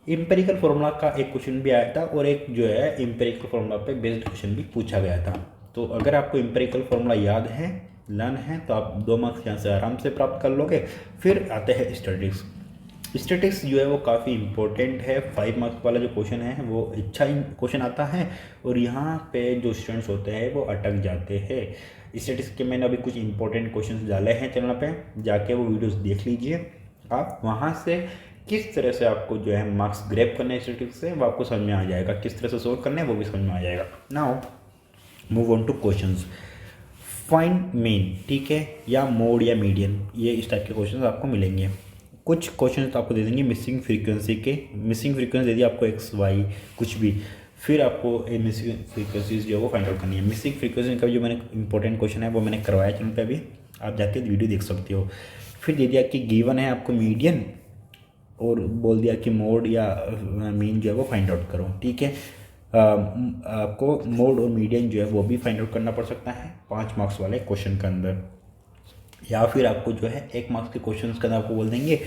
एम्पेरिकल फार्मूला का एक क्वेश्चन भी आया था और एक जो है एम्पेरिकल फार्मूला पे बेस्ड क्वेश्चन भी पूछा गया था। तो अगर आपको एम्पेरिकल फार्मूला याद है, लर्न है, तो आप 2 मार्क्स यहाँ से आराम से प्राप्त कर लोगे। फिर आते हैं स्टैटिस्टिक्स। स्टैटिस्टिक्स जो है वो काफ़ी इंपॉर्टेंट है, 5 मार्क्स वाला जो क्वेश्चन है वो अच्छा क्वेश्चन आता है और यहाँ पे जो स्टूडेंट्स होते हैं वो अटक जाते हैं। स्टैटिस्टिक्स के मैंने अभी कुछ इंपॉर्टेंट क्वेश्चन डाले हैं चैनल पे, जाके वो वीडियोस देख लीजिए आप, वहाँ से किस तरह से आपको जो है मार्क्स ग्रैब करने हैं स्टैटिस्टिक्स से वो आपको समझ में आ जाएगा, किस तरह से सोल्व करना है वो भी समझ में आ जाएगा। Now move on two questions. Find mean, ठीक है, या मोड या मीडियन, ये इस टाइप के क्वेश्चंस आपको मिलेंगे। कुछ क्वेश्चन आपको दे देंगे मिसिंग फ्रीक्वेंसी के, मिसिंग फ्रीक्वेंसी दे दी आपको x y कुछ भी, फिर आपको मिसिंग फ्रीक्वेंसीज जो है वो फाइंड आउट करनी है। मिसिंग फ्रीक्वेंसी का जो मैंने इंपॉर्टेंट क्वेश्चन है वो मैंने करवाया चैनल पे, अभी आप जाके वीडियो देख सकते हो। फिर दे दिया कि गिवन है आपको मीडियन और बोल दिया कि मोड या मीन जो है वो फाइंड आउट करो, ठीक है। आपको मोड और मीडियन जो है वो भी फाइंड आउट करना पड़ सकता है 5 मार्क्स वाले क्वेश्चन के अंदर, या फिर आपको जो है 1 मार्क्स के क्वेश्चन के अंदर आपको बोल देंगे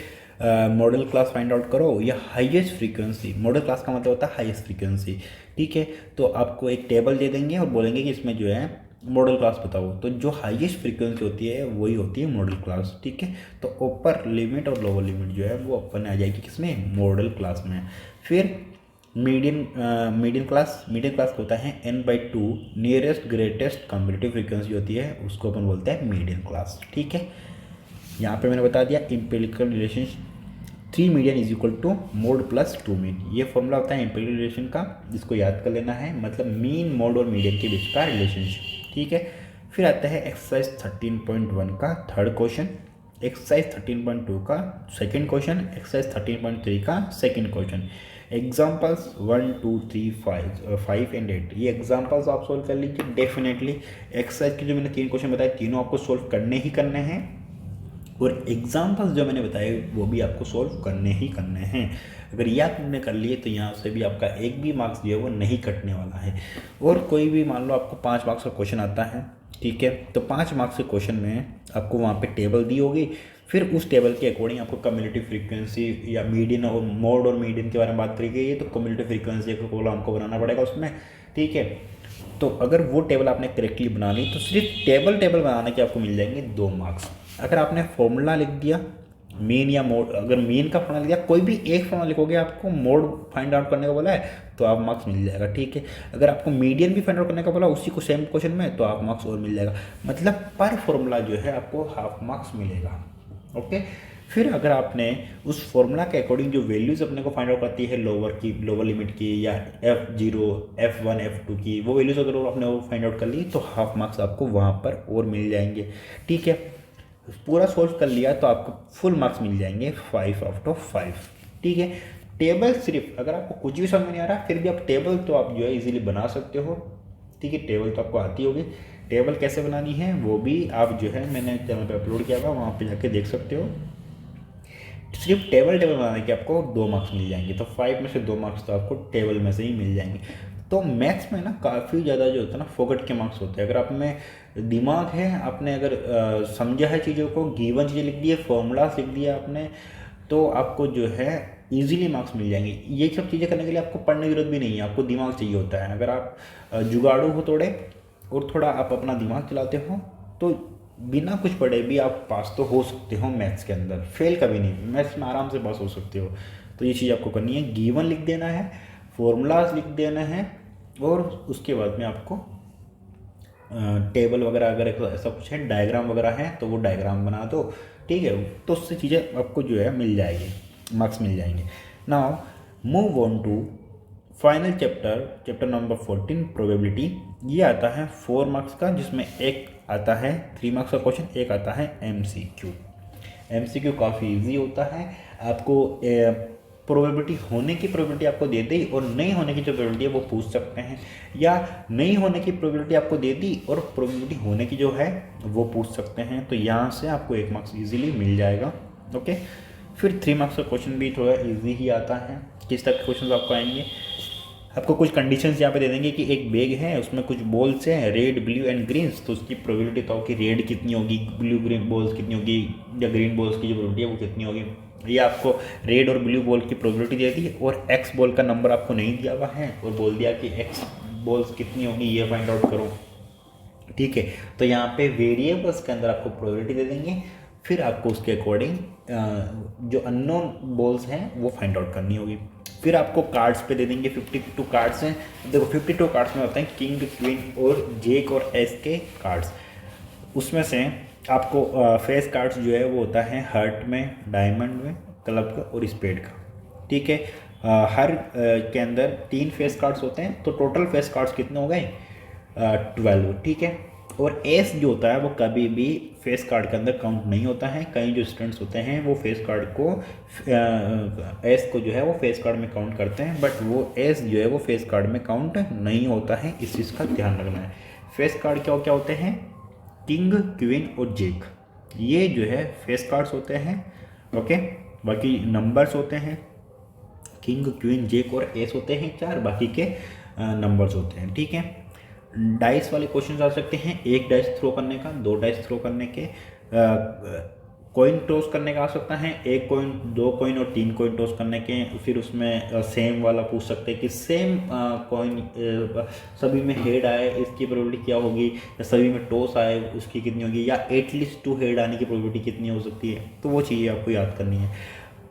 मॉडल क्लास फाइंड आउट करो या हाईएस्ट फ्रीक्वेंसी। मॉडल क्लास का मतलब होता है हाईएस्ट फ्रीक्वेंसी, ठीक है। तो आपको एक टेबल दे देंगे और बोलेंगे कि इसमें जो है मॉडल क्लास बताओ, तो जो हाईएस्ट फ्रीक्वेंसी होती है वही होती है मॉडल क्लास, ठीक है। तो अपर लिमिट और लोअर लिमिट जो है वो अपन आ जाएगी किसमें, मॉडल क्लास में। फिर मीडियन क्लास होता है n/2 nearest greatest comparative frequency होती है, उसको अपन बोलते हैं मीडियन क्लास, ठीक है। यहाँ पे मैंने बता दिया empirical relation 3 median is equal to mode plus 2 mean, ये फॉर्मूला होता है एम्पिरिकल रिलेशन का, जिसको याद कर लेना है, मतलब मीन मोड और मीडियन के बीच का रिलेशनशिप, ठीक है। फिर आता है एक्सरसाइज 13.1 का थर्ड क्वेश्चन, एक्सरसाइज 13.2 का सेकेंड क्वेश्चन, एक्सरसाइज 13.3 का सेकेंड क्वेश्चन। एग्जाम्पल्स 1 2 3 5 एंड 8, ये एग्जाम्पल्स आप सोल्व कर लीजिए डेफिनेटली। एक्सरसाइज के जो मैंने 3 क्वेश्चन बताए तीनों आपको सोल्व करने ही करने हैं, और एग्जाम्पल्स जो मैंने बताए वो भी आपको सोल्व करने ही करने हैं। अगर ये आपने कर लिए तो यहाँ से भी आपका एक भी मार्क्स जो है वो नहीं कटने वाला है। और कोई भी मान लो आपको 5 मार्क्स का क्वेश्चन आता है, ठीक है, तो 5 मार्क्स के क्वेश्चन में आपको वहाँ पे टेबल दी होगी, फिर उस टेबल के अकॉर्डिंग आपको कम्युनिटी फ्रीक्वेंसी या मीडियन और मोड और मीडियन के बारे में बात करी गई है, तो कम्युनिटी फ्रीक्वेंसी का कॉलम आपको बनाना पड़ेगा उसमें, ठीक है। तो अगर वो टेबल आपने करेक्टली बना ली तो सिर्फ टेबल बनाने के आपको मिल जाएंगे 2 मार्क्स। अगर आपने फॉर्मूला लिख दिया मीन या मोड, अगर मीन का फॉर्मूला लिख दिया, कोई भी एक फॉर्मूला लिखोगे, आपको मोड फाइंड आउट करने का बोला है तो आप मार्क्स मिल जाएगा, ठीक है। अगर आपको मीडियन भी फाइंड आउट करने का बोला उसी को सेम क्वेश्चन में, तो आप मार्क्स और मिल जाएगा, मतलब पर फॉर्मूला जो है आपको हाफ मार्क्स मिलेगा, ओके। फिर अगर आपने उस फॉर्मूला के अकॉर्डिंग जो वैल्यूज़ अपने को फाइंड आउट करती है लोअर लिमिट की या F0 F1 F2 की, वो वैल्यूज़ अगर आपने वो फाइंड आउट कर ली तो हाफ मार्क्स आपको वहाँ पर और मिल जाएंगे। ठीक है, पूरा सोल्व कर लिया तो आपको फुल मार्क्स मिल जाएंगे 5/5। ठीक है, टेबल सिर्फ अगर आपको कुछ भी समझ नहीं आ रहा फिर भी आप टेबल तो आप जो है इजीली बना सकते हो। ठीक है, टेबल तो आपको आती होगी। टेबल कैसे बनानी है वो भी आप जो है मैंने चैनल पे अपलोड किया था, वहाँ पे जाके देख सकते हो। सिर्फ टेबल बनाने के आपको 2 मार्क्स मिल जाएंगे, तो 5 में से 2 मार्क्स तो आपको टेबल में से ही मिल जाएंगे। तो मैथ्स में ना काफ़ी ज़्यादा जो होता है ना फोकट के मार्क्स होते हैं। अगर आप में दिमाग है, आपने अगर समझा है चीज़ों को, गिवन चीज़ें लिख दी है, फॉर्मूलाज लिख दिया आपने, तो आपको जो है इजीली मार्क्स मिल जाएंगे। ये सब चीज़ें करने के लिए आपको पढ़ने की जरूरत भी नहीं है, आपको दिमाग चाहिए होता है। अगर आप जुगाड़ू हो थोड़े और थोड़ा आप अपना दिमाग चलाते हो तो बिना कुछ पढ़े भी आप पास तो हो सकते हो मैथ्स के अंदर, फेल कभी नहीं, मैथ्स में आराम से पास हो सकते हो। तो ये चीज़ आपको करनी है, गिवन लिख देना है, फॉर्मूलाज लिख देना है, और उसके बाद में आपको टेबल वगैरह अगर ऐसा कुछ है, डायग्राम वगैरह है तो वो डायग्राम बना दो। ठीक है, तो उससे चीज़ें आपको जो है मिल जाएगी, मार्क्स मिल जाएंगे। Now move on to final chapter number 14 probability. ये आता है 4 मार्क्स का, जिसमें एक आता है 3 मार्क्स का क्वेश्चन, एक आता है MCQ काफ़ी इजी होता है। आपको प्रोबेबिलिटी होने की प्रोबेबिलिटी आपको दे दी और नहीं होने की जो प्रोबेबिलिटी है वो पूछ सकते हैं, या नहीं होने की प्रोबेबिलिटी आपको दे दी और प्रोबेबिलिटी होने की जो है वो पूछ सकते हैं। तो यहाँ से आपको 1 मार्क्स ईजिली मिल जाएगा। ओके, फिर 3 मार्क्स का क्वेश्चन भी थोड़ा ईजी ही आता है। किस तरह के क्वेश्चन आपको आएंगे, आपको कुछ कंडीशंस यहाँ पे दे देंगे कि एक बैग है, उसमें कुछ बॉल्स हैं, रेड ब्लू एंड ग्रीन्स, तो उसकी प्रोबेबिलिटी बताओ कि रेड कितनी होगी, ब्लू ग्रीन बॉल्स कितनी होगी, या ग्रीन बॉल्स की जो प्रोबेबिलिटी है वो कितनी होगी। ये आपको रेड और ब्लू बॉल की प्रोबेबिलिटी दे दी और एक्स बॉल का नंबर आपको नहीं दिया हुआ है और बोल दिया कि एक्स बॉल्स कितनी होगी ये फाइंड आउट करो। ठीक है, तो यहाँ पे वेरिएबल्स के अंदर आपको प्रोबेबिलिटी दे देंगे, फिर आपको उसके अकॉर्डिंग जो अननोन बॉल्स हैं वो फाइंड आउट करनी होगी। फिर आपको कार्ड्स पे दे देंगे, 52 कार्ड्स हैं। देखो 52 कार्ड्स में होते हैं किंग, क्वीन और जेक और एस के कार्ड्स। उसमें से आपको फेस कार्ड्स जो है वो होता है हार्ट में, डायमंड में, क्लब का और स्पेड का। ठीक है, हर के अंदर 3 फेस कार्ड्स होते हैं, तो टोटल फेस कार्ड्स कितने हो गए 12। ठीक है, और एस जो होता है वो कभी भी फेस कार्ड के अंदर काउंट नहीं होता है। कई जो स्टूडेंट्स होते हैं वो फेस कार्ड को एस को जो है वो फेस कार्ड में काउंट करते हैं, बट वो एस जो है वो फेस कार्ड में काउंट नहीं होता है, इस चीज़ का ध्यान रखना है। फेस कार्ड क्या क्या होते हैं, किंग, क्वीन और जेक, ये जो है फेस कार्ड्स होते हैं। ओके, बाकी नंबर्स होते हैं, किंग, क्वीन, जेक और एस होते हैं 4, बाकी के नंबर्स होते हैं। ठीक है, डाइस वाले क्वेश्चन आ सकते हैं, 1 डाइस थ्रो करने का, 2 डाइस थ्रो करने के, कॉइन टॉस करने का आ सकता है, 1 कॉइन, 2 कॉइन और 3 कॉइन टॉस करने के। फिर उसमें सेम वाला पूछ सकते हैं कि सेम कॉइन सभी में हेड आए इसकी प्रोबेबिलिटी क्या होगी, या सभी में टॉस आए उसकी कितनी होगी, या एटलीस्ट 2 हेड आने की प्रोबेबिलिटी कितनी हो सकती है। तो वो चीज़ें आपको याद करनी है।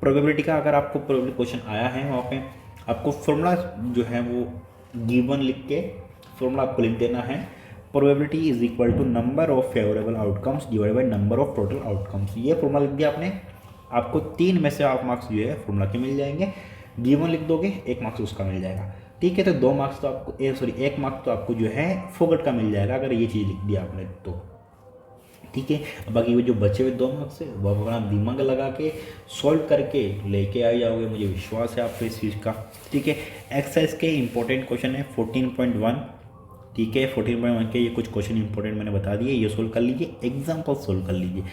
प्रोबेबिलिटी का अगर आपको प्रोबेबिलिटी क्वेश्चन आया है वहाँ पे आपको फॉर्मूला जो है वो गिवन लिख के फॉर्मूला आपको लिख देना है, probability is equal to number of favourable outcomes divide by number of total outcomes. ये फॉर्मूला लिख दिया आपने, आपको 3 में से हाफ मार्क्स जो है फॉर्मूला के मिल जाएंगे। गिवन लिख दोगे 1 मार्क्स उसका मिल जाएगा। ठीक है, तो 2 मार्क्स तो आपको 1 मार्क्स तो आपको जो है फोकट का मिल जाएगा अगर ये चीज़ लिख दिया आपने तो। ठीक है, बाकी वो जो बचे हुए 2 मार्क्स है वो आप अपना दिमाग लगा के सॉल्व करके लेके आ जाओगे, मुझे विश्वास है आपको इस चीज़ का। ठीक है, एक्सरसाइज के इंपॉर्टेंट क्वेश्चन है 14.1। ठीक है, 14.1 के ये कुछ क्वेश्चन इंपॉर्टेंट मैंने बता दिए, ये सोल्व कर लीजिए, एग्जाम्पल सोल्व कर लीजिए।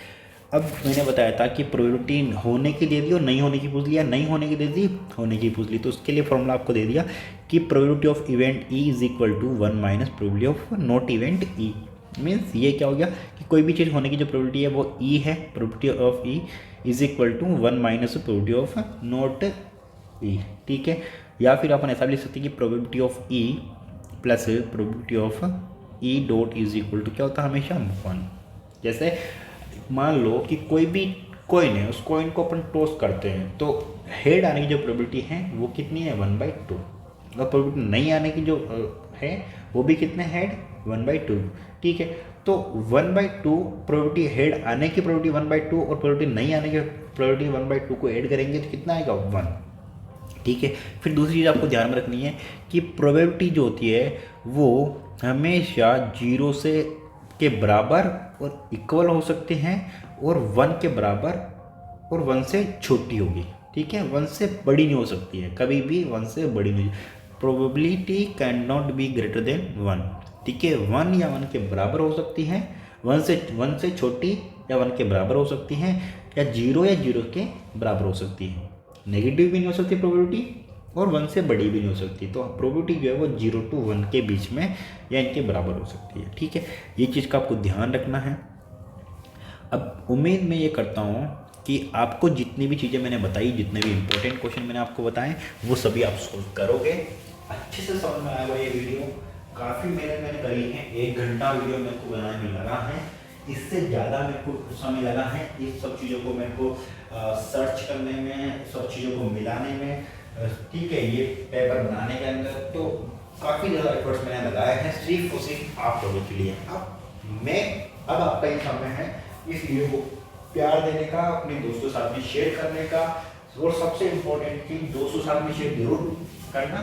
अब मैंने बताया था कि प्रोबेबिलिटी होने की दे दी और नहीं होने की पूछ लिया, नहीं होने की दे दी, होने की पूछ ली, तो उसके लिए फॉर्मूला आपको दे दिया कि probability of event E is equal to 1 minus probability of not event E. Means ये क्या हो गया कि कोई भी चीज़ होने की जो प्रोबेबिलिटी है वो ई है, probability of E is equal to 1 minus probability of not E. ठीक है, या फिर अपन ऐसा भी लिख सकते हैं कि probability of E plus probability of E dot is equal to क्या होता है हमेशा 1। जैसे मान लो कि कोई भी कॉइन है, उस कॉइन को अपन टॉस करते हैं तो हेड आने की जो प्रोबेबिलिटी है वो कितनी है 1/2। और प्रोबेबिलिटी नहीं आने की जो है वो भी कितने हेड 1/2, ठीक है। तो 1/2 प्रोबेबिलिटी हेड आने की प्रोबेबिलिटी 1/2 और प्रोबेबिलिटी नहीं आने की प्रोबेबिलिटी 1/2 को ऐड करेंगे तो कितना आएगा 1, ठीक है। फिर दूसरी चीज़ आपको ध्यान में रखनी है कि प्रोबेबिलिटी जो होती है वो हमेशा 0 से के बराबर और इक्वल हो सकते हैं और 1 के बराबर और 1 से छोटी होगी, ठीक है। 1 से बड़ी नहीं हो सकती है, कभी भी 1 से बड़ी नहीं। Probability can not be greater than 1, ठीक है। 1 या 1 के बराबर हो सकती हैं, 1 से छोटी या 1 के बराबर हो सकती हैं, या 0 के बराबर हो सकती हैं। नेगेटिव भी नहीं हो सकती प्रोबेबिलिटी और 1 से बड़ी भी नहीं हो सकती। तो प्रोबेबिलिटी जो है वो 0 to 1 के बीच में या इनके बराबर हो सकती है, ठीक है। ये चीज़ का आपको ध्यान रखना है। अब उम्मीद मैं ये करता हूँ कि आपको जितनी भी चीज़ें मैंने बताई, जितने भी इंपॉर्टेंट क्वेश्चन मैंने आपको बताए, वो सभी आप सोल्व करोगे। अच्छे से समझ में आएगा ये वीडियो। काफ़ी मेहनत मैंने करी है, 1 घंटा वीडियो मेरे को बनाने में लगा है, इससे ज़्यादा मेरे को समय लगा है इस सब चीज़ों को मेरे को सर्च करने में, सब चीज़ों को मिलाने में, ठीक है, ये पेपर बनाने के अंदर। तो काफ़ी ज़्यादा एफर्ट्स मैंने लगाए हैं सिर्फ और सिर्फ आप लोगों के लिए। अब आपका ही समय है इस वीडियो को प्यार देने का, अपने दोस्तों के साथ में शेयर करने का, और सबसे इम्पोर्टेंट चीज दोस्तों के साथ में शेयर जरूर करना।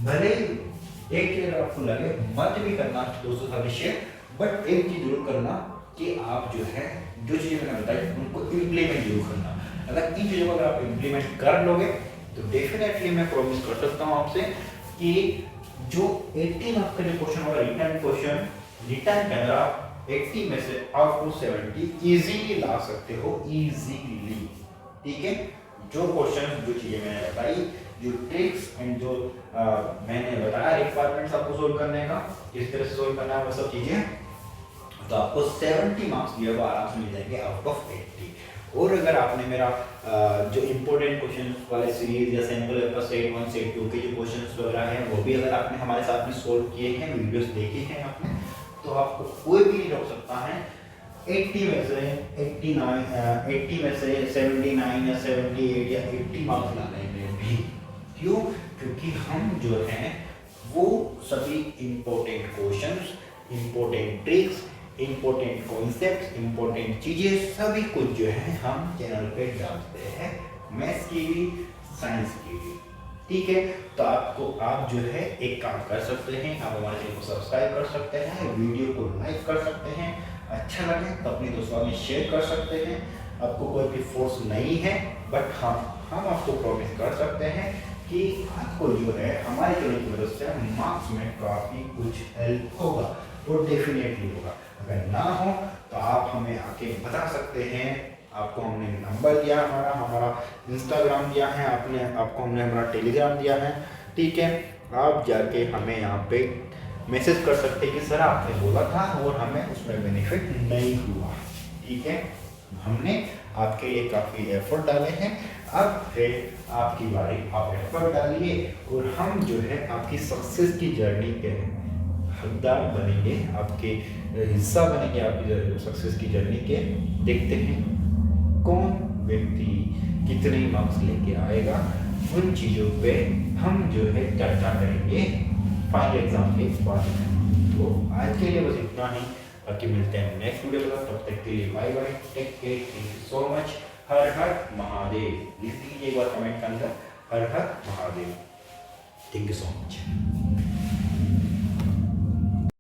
भले एक चीज आपको लगे मत भी करना दोस्तों के साथ में शेयर, बट एक चीज जरूर करना कि आप जो है जो चीज़ें मैंने बताई उनको इम्प्लीमेंट जरूर करना। अगर इन चीज़ों को अगर आप इम्प्लीमेंट कर लोगे तो डेफिनेटली मैं प्रॉमिस कर सकता हूँ आपसे कि जो 80 मार्क्स का जो क्वेश्चन होगा रिटर्न के अंदर आप 80 में से आउट ऑफ 70 इजीली ला सकते हो, इजीली, ठीक है। जो क्वेश्चन, जो चीजें मैंने बताई, जो ट्रिक्स एंड जो मैंने बताया रिक्वायरमेंट्स आपको सोल्व करने का, किस तरह से सोल्व करना है वो सब चीजें, तो आपको 70 मार्क्स जो है वो आराम से मिल जाएंगे आउट ऑफ 80। और अगर आपने मेरा जो इंपॉर्टेंट क्वेश्चन वाले सीरीज या सैंपल पेपर सेट 1 सेट 2 के जो क्वेश्चंस वगैरह हैं वो भी अगर आपने हमारे साथ में सोल्व किए हैं, वीडियोस देखे हैं आपने, तो आपको कोई भी नहीं रोक सकता है 80 में से 79 या 78 या 80 मार्क्स लाने में भी। क्यों? क्योंकि हम जो हैं वो सभी important questions, important tricks, important concepts, important चीजें सभी कुछ जो है हम चैनल पे डालते हैं, मैथ्स की भी, साइंस की भी, ठीक है। तो आप जो है एक काम कर सकते हैं, आप हमारे चैनल को सब्सक्राइब कर सकते हैं, वीडियो को लाइक कर सकते हैं, अच्छा लगे तो अपने दोस्तों में शेयर कर सकते हैं। आपको कोई भी फोर्स नहीं है, बट हम आपको प्रॉमिस कर सकते हैं कि आपको जो है हमारे चैनल की मदद से मार्क्स में काफ़ी कुछ हेल्प होगा, और डेफिनेटली होगा। अगर ना हो तो आप हमें आके बता सकते हैं। आपको हमने नंबर दिया, हमारा इंस्टाग्राम दिया है, आपको हमने हमारा टेलीग्राम दिया है, ठीक है। आप जाके हमें यहाँ पे मैसेज कर सकते हैं कि सर आपने बोला था और हमें उसमें बेनिफिट नहीं हुआ, ठीक है। हमने आपके लिए काफ़ी एफर्ट डाले हैं, अब है आपकी बारी, आप एफर्ट डालिए और हम जो है आपकी सक्सेस की जर्नी के हकदार बनेंगे, आपके हिस्सा बनेंगे आपकी सक्सेस की जर्नी के। देखते हैं कौन व्यक्ति कितने मार्क्स लेके आएगा, उन चीज़ों पे हम जो है चर्चा करेंगे फाइनल एग्जाम के बाद। तो आज के लिए बस इतना ही, बाकी मिलते हैं नेक्स्ट वीडियो में, तब तक के लिए bye bye, take care, thank you so much. हर हर महादेव लिख दीजिए एक बार कमेंट के अंदर, हर हर Mahadev. Thank you so much.